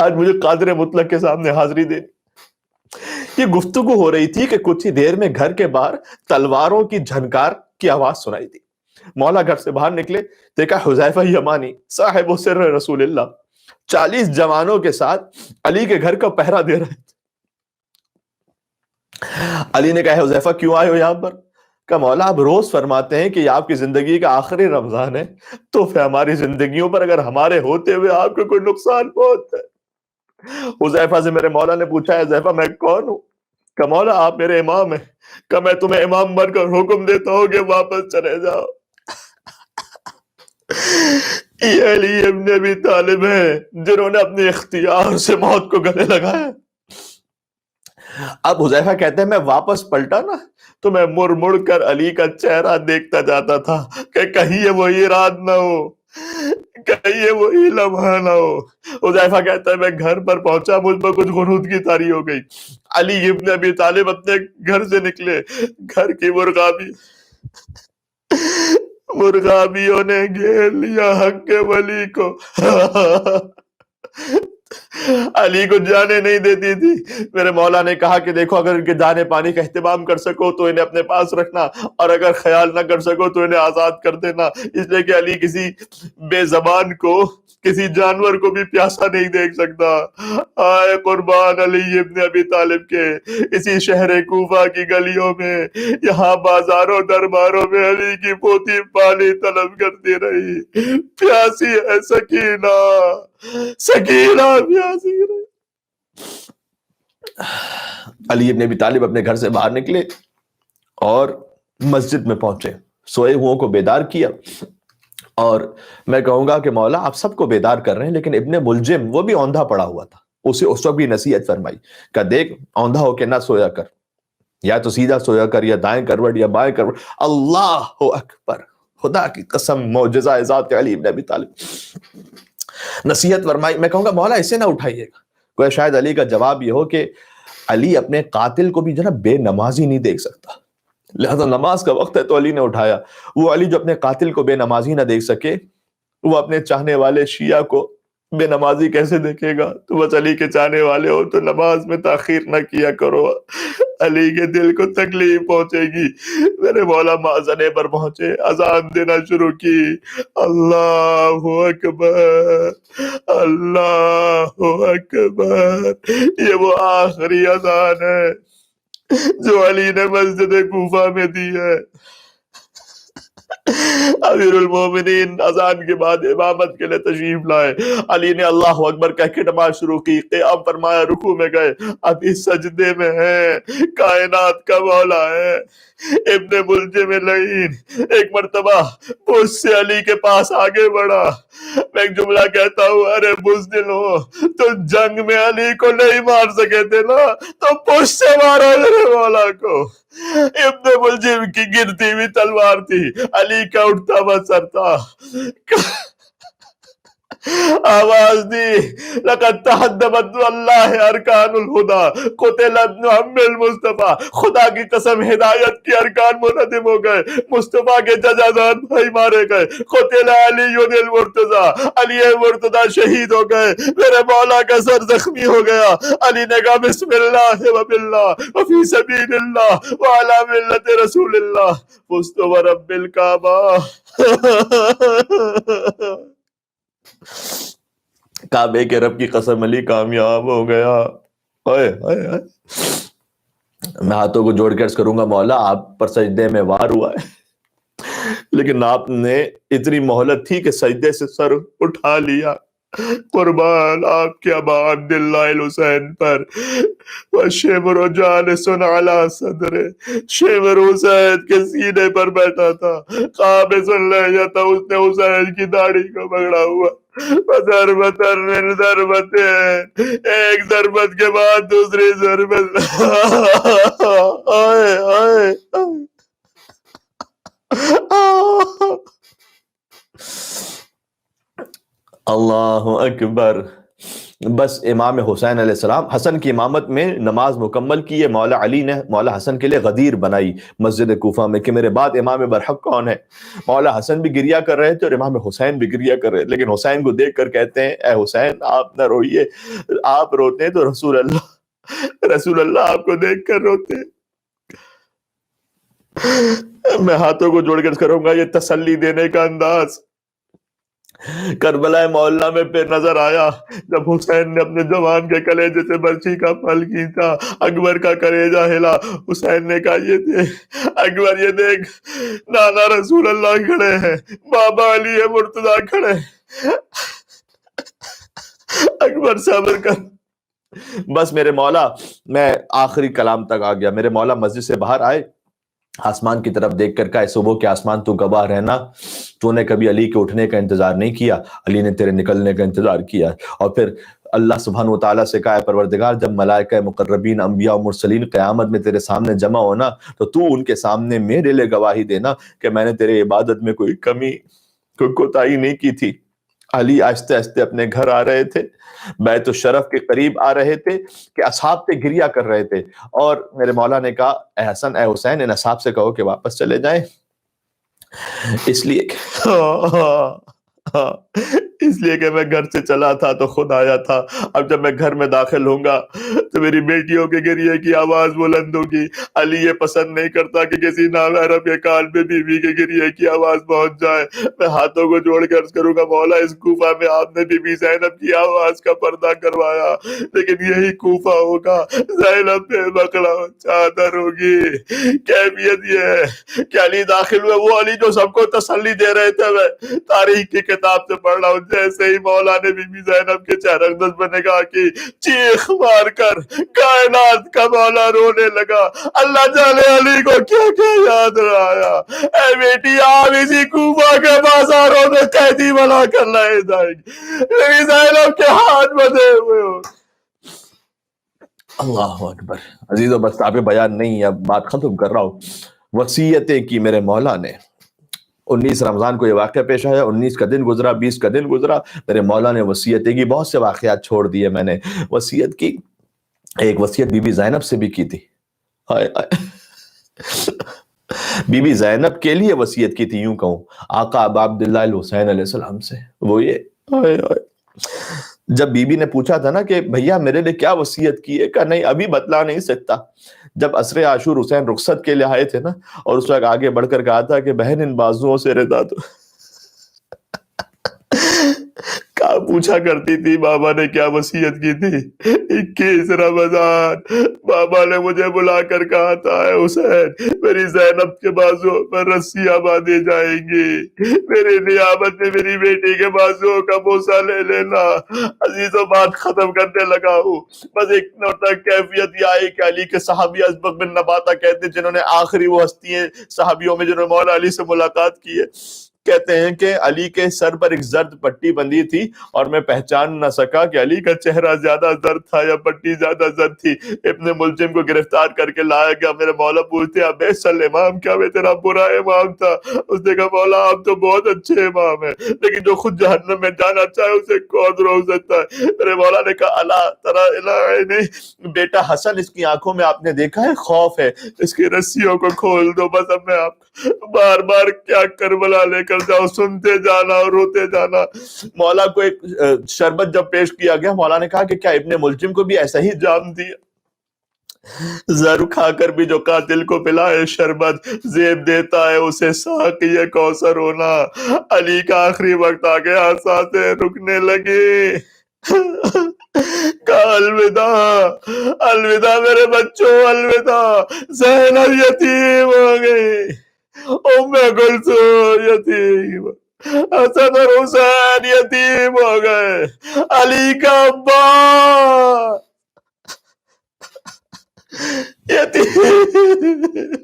Speaker 4: آج مجھے قادر مطلق کے سامنے حاضری دینی. یہ گفتگو ہو رہی تھی کہ کچھ ہی دیر میں گھر کے باہر تلواروں کی جھنکار کی آواز سنائی دی. مولا گھر سے باہر نکلے، دیکھا حذیفہ یمانی صاحب سر رسول اللہ 40 جوانوں کے ساتھ علی کے گھر کا پہرا دے رہے تھے. علی نے کہا حذیفہ کیوں آئے ہو یہاں پر؟ کہ مولا آپ روز فرماتے ہیں کہ یہ آپ کی زندگی کا آخری رمضان ہے، تو پھر ہماری زندگیوں پر اگر ہمارے ہوتے ہوئے آپ کو کوئی نقصان پہنچتا ہے. حذیفہ سے میرے مولا نے پوچھا حذیفہ میں کون ہوں؟ کہ مولا آپ میرے امام ہیں. کہ میں تمہیں امام بن کر حکم دیتا ہوں کہ واپس چلے جاؤ. یہ علی ابن ابی طالب ہیں جنہوں نے اپنے اختیار سے موت کو گلے لگایا. اب حذیفہ کہتے ہیں میں واپس پلٹا نا تو میں مڑ مڑ کر علی کا چہرہ دیکھتا جاتا تھا کہ کہیں یہ وہی رات نہ ہو، کہیں یہ وہی لمحہ نہ ہو. حذیفہ کہتا ہے میں گھر پر پہنچا، مجھ پر کچھ غنودگی طاری ہو گئی. علی ابن ابی طالب اپنے گھر سے نکلے، گھر کی مرغابیوں نے گھیر لیا حق کے ولی کو. علی کو جانے نہیں دیتی تھی۔ میرے مولا نے کہا کہ دیکھو اگر ان کے دانے پانی کا اہتمام کر سکو تو انہیں اپنے پاس رکھنا، اور اگر خیال نہ کر سکو تو انہیں آزاد کر دینا، اس لیے کہ علی کسی بے زبان کو، کسی جانور کو بھی پیاسا نہیں دیکھ سکتا۔ آئے قربان علی ابن ابی طالب کے اسی شہر کوفہ کی گلیوں میں، یہاں بازاروں درباروں میں علی کی پوتی پانی طلب کرتی رہی، پیاسی ہے سکینہ، سکینہ پیاسی رہی۔ علی ابن ابی طالب اپنے گھر سے باہر نکلے اور مسجد میں پہنچے، سوئے ہوئوں کو بیدار کیا، اور میں کہوں گا کہ مولا آپ سب کو بیدار کر رہے ہیں، لیکن ابن ملجم وہ بھی اوندھا پڑا ہوا تھا، اسے اس وقت بھی نصیحت فرمائی کہ دیکھ اوندھا ہو کے نہ سویا کر، یا تو سیدھا سویا کر، یا دائیں کروٹ یا بائیں کروٹ۔ اللہ اکبر، خدا کی قسم معجزہ ذات علی ابن ابی طالب نصیحت فرمائی۔ میں کہوں گا مولا اسے نہ اٹھائیے گا، کوئی شاید علی کا جواب یہ ہو کہ علی اپنے قاتل کو بھی جو نا بے نمازی نہیں دیکھ سکتا، لہذا نماز کا وقت ہے تو علی نے اٹھایا۔ وہ علی جو اپنے قاتل کو بے نمازی نہ دیکھ سکے، وہ اپنے چاہنے والے شیعہ کو بے نمازی کیسے دیکھے گا؟ تو بس علی کے چاہنے والے ہو تو نماز میں تاخیر نہ کیا کرو، علی کے دل کو تکلیف پہنچے گی۔ میرے مولا مأذنے پر پہنچے، اذان دینا شروع کی، اللہ اکبر اللہ اکبر۔ یہ وہ آخری اذان ہے جو علی نے مسجد کوفہ میں دی ہے۔ امیر المومنین اذان کے بعد امامت کے لیے تشریف لائے، علی نے اللہ اکبر کہہ کے نماز شروع کی، قیام فرمایا، رکوع میں گئے، ابھی سجدے میں ہیں، کائنات کا مولا ہے۔ ابن ملجم لعین ایک مرتبہ مجھ سے علی کے پاس آگے بڑھا، میں ایک جملہ کہتا ہوں، ارے بزدل ہو تو جنگ میں علی کو نہیں مار سکے تھے نا، تو پشت سے مارا میرے مولا کو۔ ابن ملجم کی گرتی ہوئی تلوار تھی، علی کا اٹھتا ہوا سر تھا، آواز دی، لقد تحدبت واللہ ارکان الہدا قتل ابن عم المصطفیٰ، خدا کی قسم ہدایت کی ارکان منہدم ہو گئے، مصطفیٰ کے ججازات بھائی مارے گئے، قتل علی المرتضی، علی مرتضی شہید ہو گئے، میرے مولا کا سر زخمی ہو گیا۔ علی نے کہا بسم اللہ وباللہ وفی سبیل اللہ وعلی ملت رسول اللہ فزت ورب الکعبہ۔ کعبے کے رب کی قسم علی کامیاب ہو گیا۔ میں ہاتھوں کو جوڑ کے عرض کروں گا مولا آپ پر سجدے میں وار ہوا ہے، لیکن آپ نے اتنی مہلت تھی کہ سجدے سے سر اٹھا لیا۔ قربان آپ کے ابا عبداللہ الحسین پر، وَالشِّبْرُ جَالِسٌ عَلَى صَدْرِهِ، شبر حسین کے سینے پر بیٹھا تھا، قابض اللیۃ، اس نے حسین کی داڑھی کو پکڑا ہوا، وَضَرْبَةً مِّن ضَرْبَتِهِ، ایک ضربت کے بعد دوسری ضربت۔ آئے آئے اللہ اکبر۔ بس امام حسین علیہ السلام حسن کی امامت میں نماز مکمل کی ہے، مولا علی نے مولا حسن کے لیے غدیر بنائی مسجد کوفہ میں کہ میرے بعد امام برحق کون ہے۔ مولا حسن بھی گریہ کر رہے تھے اور امام حسین بھی گریہ کر رہے تھے، لیکن حسین کو دیکھ کر کہتے ہیں اے حسین آپ نہ روئیے، آپ روتے ہیں تو رسول اللہ آپ کو دیکھ کر روتے ہیں۔ میں ہاتھوں کو جوڑ کر کروں گا یہ تسلی دینے کا انداز کربلا معلیٰ میں پھر نظر آیا جب حسین نے اپنے جوان کے کلیجے سے برچی کا پھل کھینچا، اکبر کا کلیجہ ہلا۔ حسین نے کہا یہ دیکھ اکبر، یہ دیکھ نانا رسول اللہ کھڑے ہیں، بابا علی مرتضیٰ کھڑے ہیں۔ اکبر صبر کر۔ بس میرے مولا، میں آخری کلام تک آ گیا۔ میرے مولا مسجد سے باہر آئے، آسمان کی طرف دیکھ کر کہا صبح کے آسمان تو گواہ رہنا، تو نے کبھی علی کے اٹھنے کا انتظار نہیں کیا، علی نے تیرے نکلنے کا انتظار کیا۔ اور پھر اللہ سبحانہ و تعالیٰ سے کہا پروردگار جب ملائکہ مقربین انبیاء و مرسلین قیامت میں تیرے سامنے جمع ہونا تو تو ان کے سامنے میرے لیے گواہی دینا کہ میں نے تیرے عبادت میں کوئی کمی، کوئی کوتاہی نہیں کی تھی۔ علی آہستہ آہستہ اپنے گھر آ رہے تھے، بیت الشرف کے قریب آ رہے تھے کہ اصحاب پہ گریہ کر رہے تھے، اور میرے مولا نے کہا اے حسن اے حسین ان اصحاب سے کہو کہ واپس چلے جائیں، اس لیے اس لیے کہ میں گھر سے چلا تھا تو خود آیا تھا. اب جب میں گھر میں داخل ہوں گا تو میری بیٹیوں کے گریے کی آواز بلند ہوگی. علی یہ پسند نہیں کرتا کہ کسی نامحرم کے کان پہ بیوی کے گریے کی آواز پہنچ جائے. میں ہاتھوں کو جوڑ کر عرض کروں گا مولا اس کوفہ میں آپ نے بی بی زینب کی آواز کا پردہ کروایا, لیکن یہی کوفہ ہوگا زینب پہ بکڑا چادر ہوگی. کیفیت یہ ہے کہ علی داخل ہوئے, وہ علی جو سب کو تسلی دے رہے تھے. میں تاریخ کی کتاب سے پڑھ رہا ہوں, جیسے ہی مولا نے بی بی زینب کے چہرہ اقدس پر نگاہ کی, چیخ مار کر کائنات کا مولا رونے لگا. اللہ جانے علی کو کیا کیا یاد رہا. اے بیٹی آپ اسی کوفہ کے بازاروں میں قیدی بنا کر لائے جائیں گے, بی بی زینب کے ہاتھ بدے ہوئے ہو. اللہ اکبر. عزیزو بس آپ بیان نہیں, اب بات ختم کر رہا ہوں. وصیتیں کی میرے مولا نے. 19 رمضان کو یہ واقعہ پیش آیا, 19 کا دن گزرا, 20 کا دن گزرا, میرے مولا نے وصیتیں کی. بہت سے واقعات چھوڑ دیے میں نے. وصیت کی, ایک وصیت بی بی زینب سے بھی کی تھی. ہائے ہائے. بی بی زینب کے لیے وصیت کی تھی, یوں کہوں آقا ابا عبداللہ الحسین علیہ السلام سے. وہ یہ ہائے ہائے. جب بی بی نے پوچھا تھا نا کہ بھیا میرے لیے کیا وصیت کی ہے, کہا نہیں ابھی بتلا نہیں سکتا. جب عصر عاشور حسین رخصت کے لیے آئے تھے نا, اور اس وقت آگے بڑھ کر کہا تھا کہ بہن ان بازوؤں سے ردا دو. کہا پوچھا کرتی تھی بابا نے کیا وصیت کی تھی. 21 رمضان بابا نے مجھے بلا کر کہا تھا اے حسین میری زینب کے بازو پر رسیاں باندھی جائیں گی, میری نیابت میں میری بیٹی کے بازو کا بوسہ لے لینا. عزیزو بات ختم کرنے لگا ہوں. بس ایک نوٹا کیفیت یہ آئی کہ علی کے صحابی ازبق بن نباتہ کہتے ہیں, جنہوں نے آخری وہ ہستی ہیں صحابیوں میں جنہوں نے مولا علی سے ملاقات کی ہے, کہتے ہیں کہ علی کے سر پر ایک زرد پٹی بندھی تھی اور میں پہچان نہ سکا کہ علی کا چہرہ زیادہ زرد تھا یا پٹی زیادہ زرد تھی. ابن ملجم کو گرفتار کر کے لایا گیا. میرے مولا پوچھتے ہیں ابے سل امام کیا میں تیرا برا امام تھا؟ اس نے کہا مولا آپ تو بہت اچھے امام ہیں, لیکن جو خود جہنم میں جانا چاہے اسے کون روک سکتا ہے. میرے مولا نے کہا اللہ ترى الى عینی, بیٹا حسن اس کی آنکھوں میں آپ نے دیکھا ہے خوف ہے, اس کی رسیوں کو کھول دو. بس اب میں آپ بار بار کیا کربلا لے کر جاؤ, سنتے جانا اور روتے جانا. مولا کو ایک شربت جب پیش کیا گیا, مولا نے کہا کہ کیا ابن ملجم کو بھی ایسا ہی جام دیا؟ زر کھا کر بھی جو قاتل کو پلائے شربت, زیب دیتا ہے اسے ساقی کوثر ہونا. علی کا آخری وقت آ گیا, سانسیں رکنے لگی. کہا الوداع الوداع میرے بچوں, الوداع. زینب یتیم ہو گئی, ام کلثوم یتیم, حسن اور حسین یتیم ہو گئے, علی کا ابا یتیم.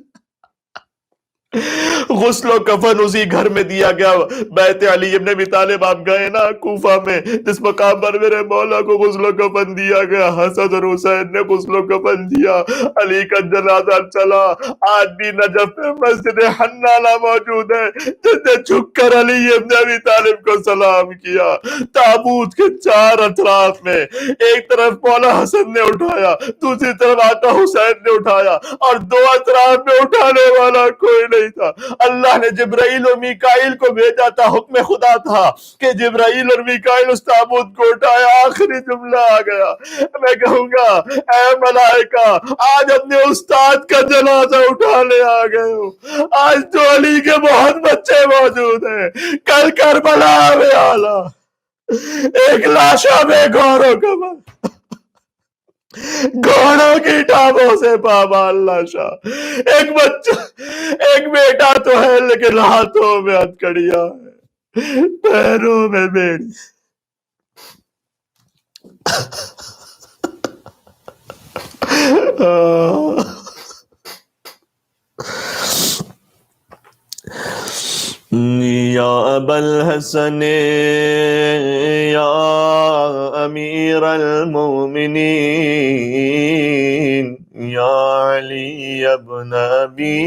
Speaker 4: غسل و کفن اسی گھر میں دیا گیا. بیت علی ابن ابی طالب آپ گئے نا کوفہ میں, جس مقام پر میرے مولا کو غسل و کفن دیا گیا, حسن اور حسین نے غسل و کفن دیا. علی کا جنازہ چلا. آج بھی نجف میں مسجد حنانہ موجود ہے, جس نے جھک کر علی ابن ابی طالب کو سلام کیا. تابوت کے 4 اطراف میں ایک طرف مولا حسن نے اٹھایا, دوسری طرف آقا حسین نے اٹھایا, اور 2 اطراف میں اٹھانے والا کوئی نہیں تھا. اللہ نے جبرائیل اور میکائیل کو بھیجا تھا, حکم خدا تھا کہ جبرائیل اور میکائیل اس تابوت کو اٹھایا. آخری جملہ آ گیا, میں کہوں گا اے ملائکہ آج اپنے استاد کا جنازہ اٹھانے آ گئے ہو. آج تو علی کے بہت بچے موجود ہیں, کل کربلا میں آلہ ایک لاشا میں گھوڑوں کا گھوڑوں کی ٹانگوں سے پامال لاشا. ایک بچہ ایک بیٹا تو ہے لیکن ہاتھوں میں ہتھکڑیاں ہے, پیروں میں بیڑی. یا ابا الحسن یا امیر المومنین یا علی ابن ابی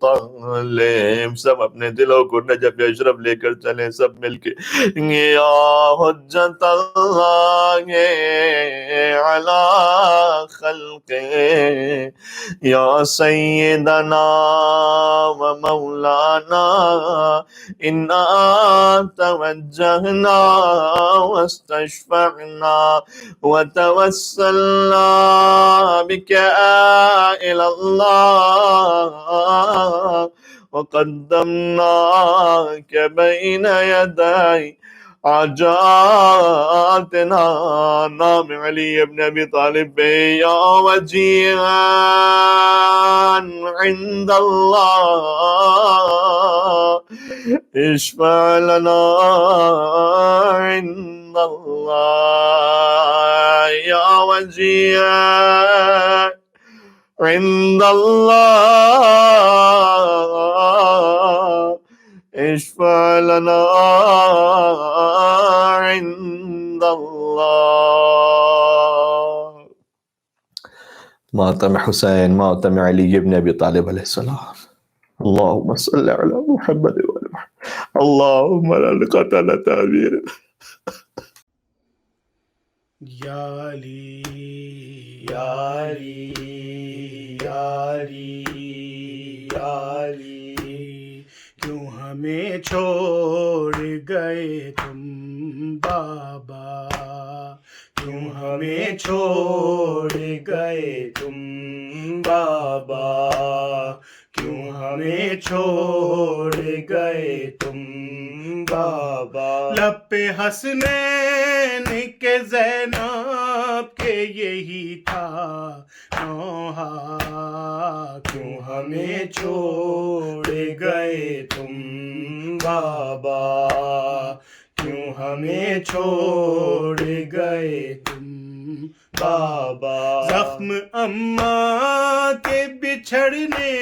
Speaker 4: طالب. سب اپنے دلوں کو نجف اشرف لے کر چلیں سب مل کے. یا حجت اللہ علی خلقہ یا سیدنا و مولانا انا توجہنا واستشفعنا وتوسلنا بك إلى الله وقدمناك بين يدي حاجاتنا. نام علی ابن ابی طالب یا وجیہا عند اللہ اشفع لنا عند اللہ یا وجیہا عند اللہ اشفع لنا عند اللہ. ماتم حسین ماتم علی ابن ابی طالب علیہ السلام. اللہم صلی علی محمد وعلی محمد. اللہم للقتلۃ امیر.
Speaker 2: یا علی یا علی یا علی یا علی کیوں ہمیں چھوڑ گئے تم بابا, کیوں ہمیں چھوڑ گئے تم بابا, کیوں ہمیں چھوڑ گئے تم بابا. لب پہ حسنین کے زینب کے یہی تھا نوحہ, کیوں ہمیں چھوڑ گئے تم بابا, کیوں ہمیں چھوڑ گئے تم بابا. زخم اماں کے بچھڑنے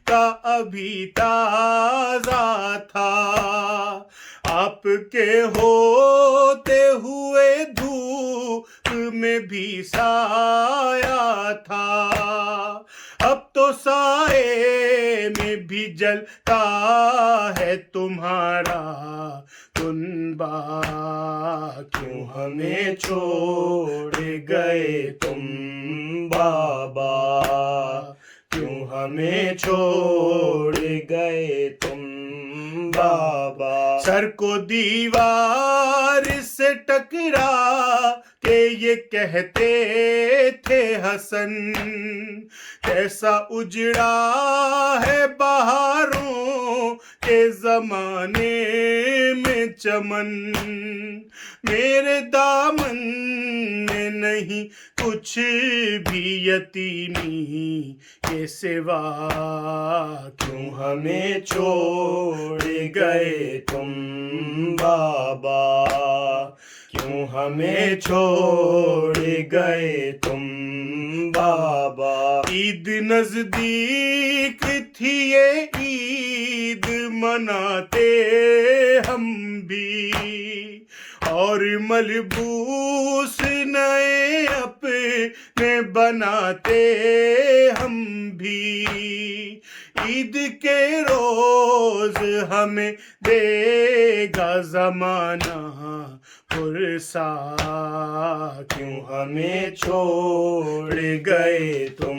Speaker 2: کا ابھی تازہ تھا, آپ کے ہوتے ہوئے دھوپ میں بھی سایہ تھا. اب تو سائے میں بھی جلتا ہے تمہارا کنبہ, کیوں ہمیں چھوڑ گئے تم بابا, کیوں ہمیں چھوڑ گئے تم بابا. سر کو دیوار سے ٹکرا کہ یہ کہتے تھے حسن, کیسا اجڑا ہے بہاروں کے زمانے میں چمن. میرے دامن میں نہیں کچھ بھی یتیمی کے سوا, کیوں ہمیں چھوڑ گئے تم بابا, کیوں ہمیں چھوڑ گئے تم بابا. عید نزدیک تھی یہ عید مناتے ہم بھی, اور ملبوس نئے اپنے بناتے ہم بھی. عید کے روز ہمیں دے گا زمانہ پرسا, کیوں ہمیں چھوڑ گئے تم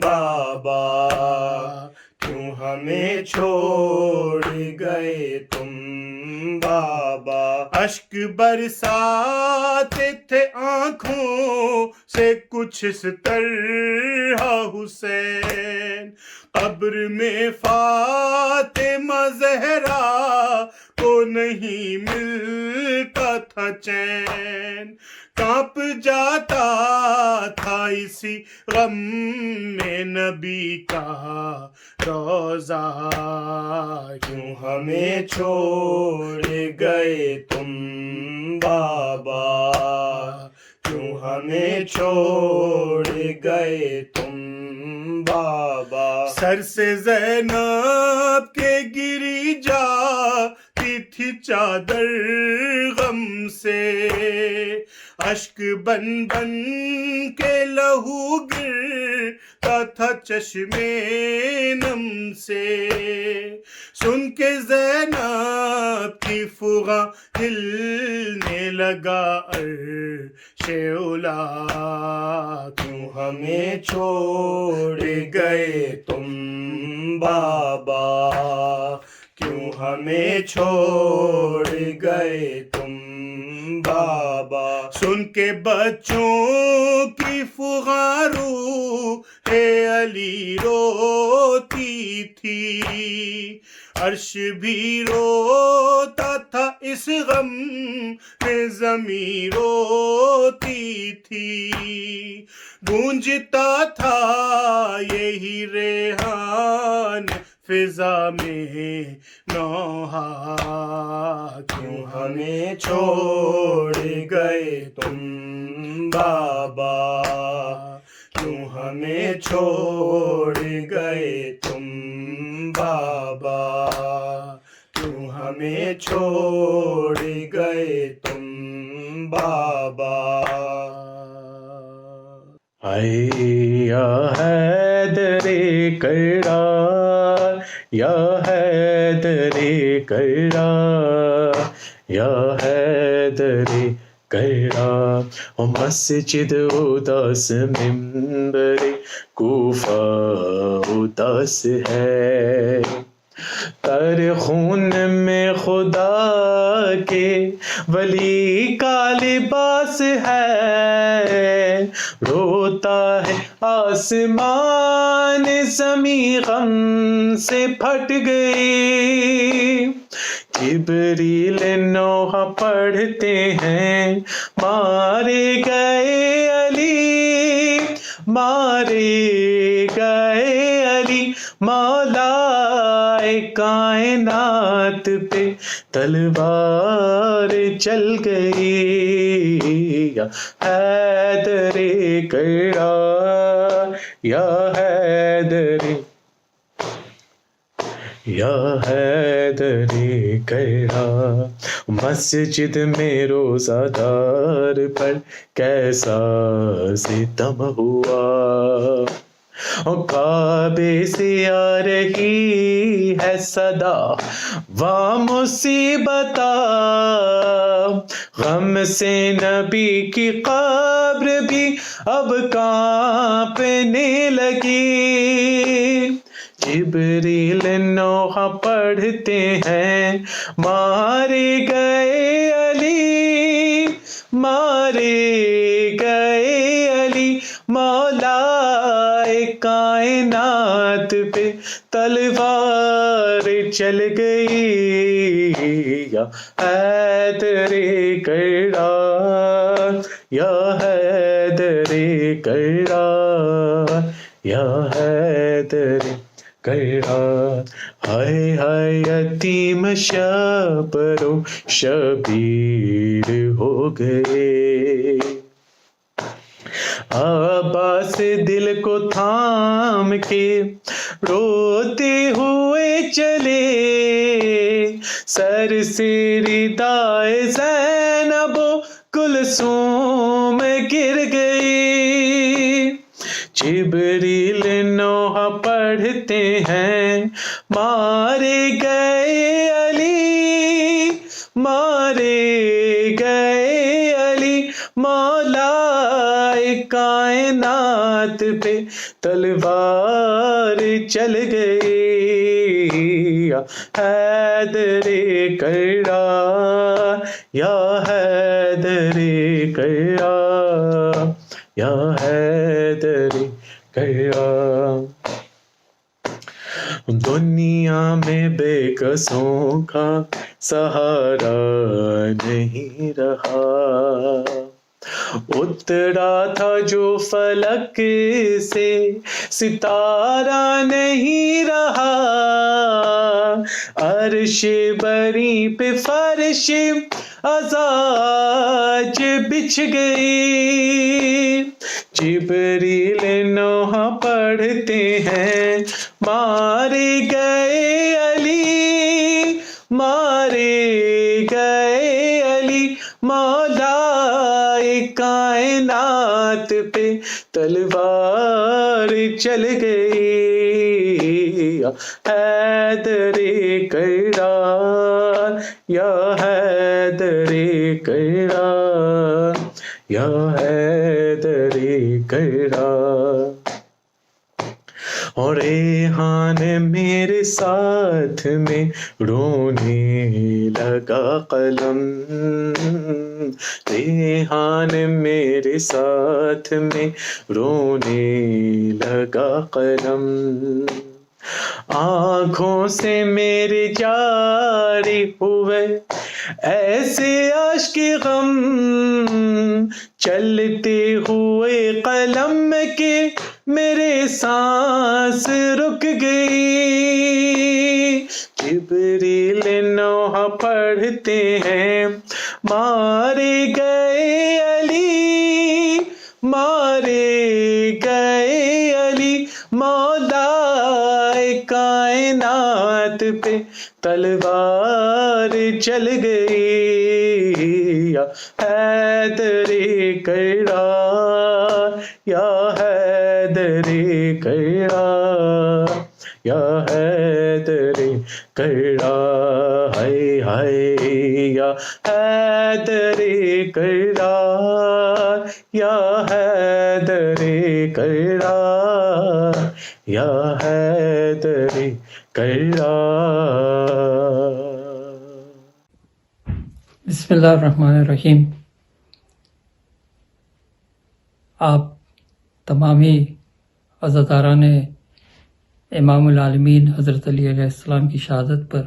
Speaker 2: بابا, کیوں ہمیں چھوڑ گئے تم بابا. اشک برساتے تھے آنکھوں سے کچھ اس طرح حسین, قبر میں فاطمہ زہرا کو نہیں ملتا تھا چین. کانپ جاتا تھا اسی غم میں نبی کا روضہ, کیوں ہمیں چھوڑ گئے تم بابا, کیوں ہمیں چھوڑ گئے تم بابا. سر سے زینب کے گری جاتی تھی چادر غم سے, اشک بن بن کے لہو گر روتا تھا چشمے نم سے، سن کے زینب کی فغاں ہلنے لگا عرش اولا، کیوں ہمیں چھوڑ گئے تم بابا، کیوں ہمیں چھوڑ گئے تم بابا، سن کے بچوں کی فغاں روح علی روتی تھی، عرش بھی روتا تھا اس غم میں، زمین روتی تھی، گونجتا تھا یہی ریحان فضا میں نوحہ، کیوں ہمیں چھوڑ گئے تم بابا، کیوں ہمیں چھوڑ گئے تم بابا، کیوں ہمیں چھوڑ گئے تم بابا۔
Speaker 5: یا حیدر کرار، یا حیدر کرار، یا حیدر کرار، مسجد اداس منبر کوفہ اداس ہے، تر خون میں خدا کے ولی کا لباس ہے، روتا ہے آسمان زمین غم سے پھٹ گئی، جبریل نوح پڑھتے ہیں مارے گئے علی، مارے گئے علی، مولا کائنات پہ تلوار چل گئی، یا حیدر کرار، یا حیدر، یا حیدر کرار، مسجد میں روزہ دار پر کیسا ستم ہوا، کعبے سے آ رہی ہے صدا واہ مصیبت، غم سے نبی کی قبر بھی اب کانپنے لگی، جبریل نوح پڑھتے ہیں مارے گئے علی، مارے گئے علی، مولا کائنات پہ تلوار چل گئی، یا حیدر کرار، یا حیدر کرار، یا حیدر کرار، ہائے ہائے یتیم شبر و شبیر ہو گئے، عباس دل کو تھام کے روتے ہوئے چلے، سر سے ردائے زینب و کلثوم گر گئی، جبریل نوح پڑھتے ہیں مارے گئے علی، مارے گئے علی، مولا کائنات پہ تلوار چل گئی، یا حیدر کرار، یا حیدر کرار، یا حیدر کرار، دنیا میں بے کسوں کا سہارا نہیں رہا، اترا تھا جو فلک سے ستارہ نہیں رہا، عرش بری پہ فرش ازاج بچھ گئی، جبریل نوح پڑھتے ہیں مارے گئے علی، مارے گئے علی، مولا کائنات پہ تلوار چل گئی یا حیدر کرار یا حیدر کرار یا حیدر کرار اور ریحان میرے ساتھ میں رونے لگا قلم ریحان میرے ساتھ میں رونے لگا قلم آنکھوں سے میرے جاری ہوئے ایسے اشک غم چلتے ہوئے قلم کے میرے سانس رک گئی جبریل نوح پڑھتے ہیں مارے گئے علی مارے گئے علی مولا کائنات پہ تلوار چل گئی یا حیدر کرار یا حیدر کرار یا حیدر کرار ہائے ہائے یا حیدر کرار یا حیدر کرار یا حیدر کرار.
Speaker 6: بسم اللہ الرحمن الرحیم. آپ تمامی عزاداران امام العالمین حضرت علی علیہ السلام کی شہادت پر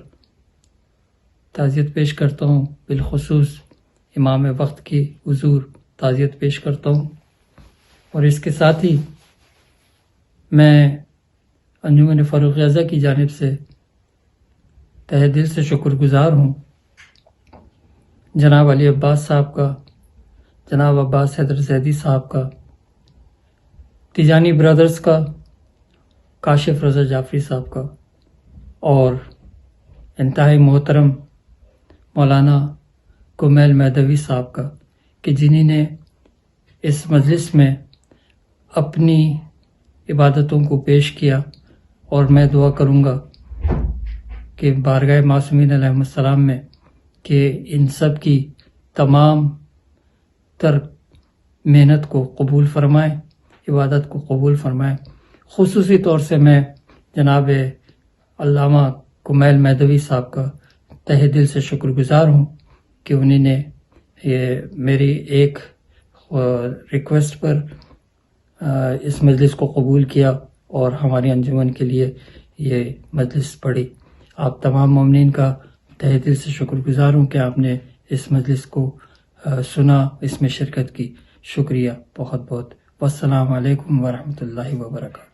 Speaker 6: تعزیت پیش کرتا ہوں. بالخصوص امام وقت کی حضور تعزیت پیش کرتا ہوں. اور اس کے ساتھ ہی میں انجمن فاروق اعظم کی جانب سے تہ دل سے شکر گزار ہوں جناب علی عباس صاحب کا، جناب عباس حیدر زیدی صاحب کا، تیجانی برادرز کا، کاشف رضا جعفری صاحب کا، اور انتہائی محترم مولانا کمیل مہدوی صاحب کا کہ جنہی نے اس مجلس میں اپنی عبادتوں کو پیش کیا. اور میں دعا کروں گا کہ بارگاہ معصومین علیہ السلام میں کہ ان سب کی تمام تر محنت کو قبول فرمائے، عبادت کو قبول فرمائے. خصوصی طور سے میں جناب علامہ کمیل مہدوی صاحب کا تہ دل سے شکر گزار ہوں کہ انہوں نے یہ میری ایک ریکویسٹ پر اس مجلس کو قبول کیا اور ہماری انجمن کے لیے یہ مجلس پڑھی. آپ تمام مومنین کا تہ دل سے شکر گزار ہوں کہ آپ نے اس مجلس کو سنا، اس میں شرکت کی. شکریہ بہت بہت. والسلام علیکم ورحمۃ اللہ وبرکاتہ.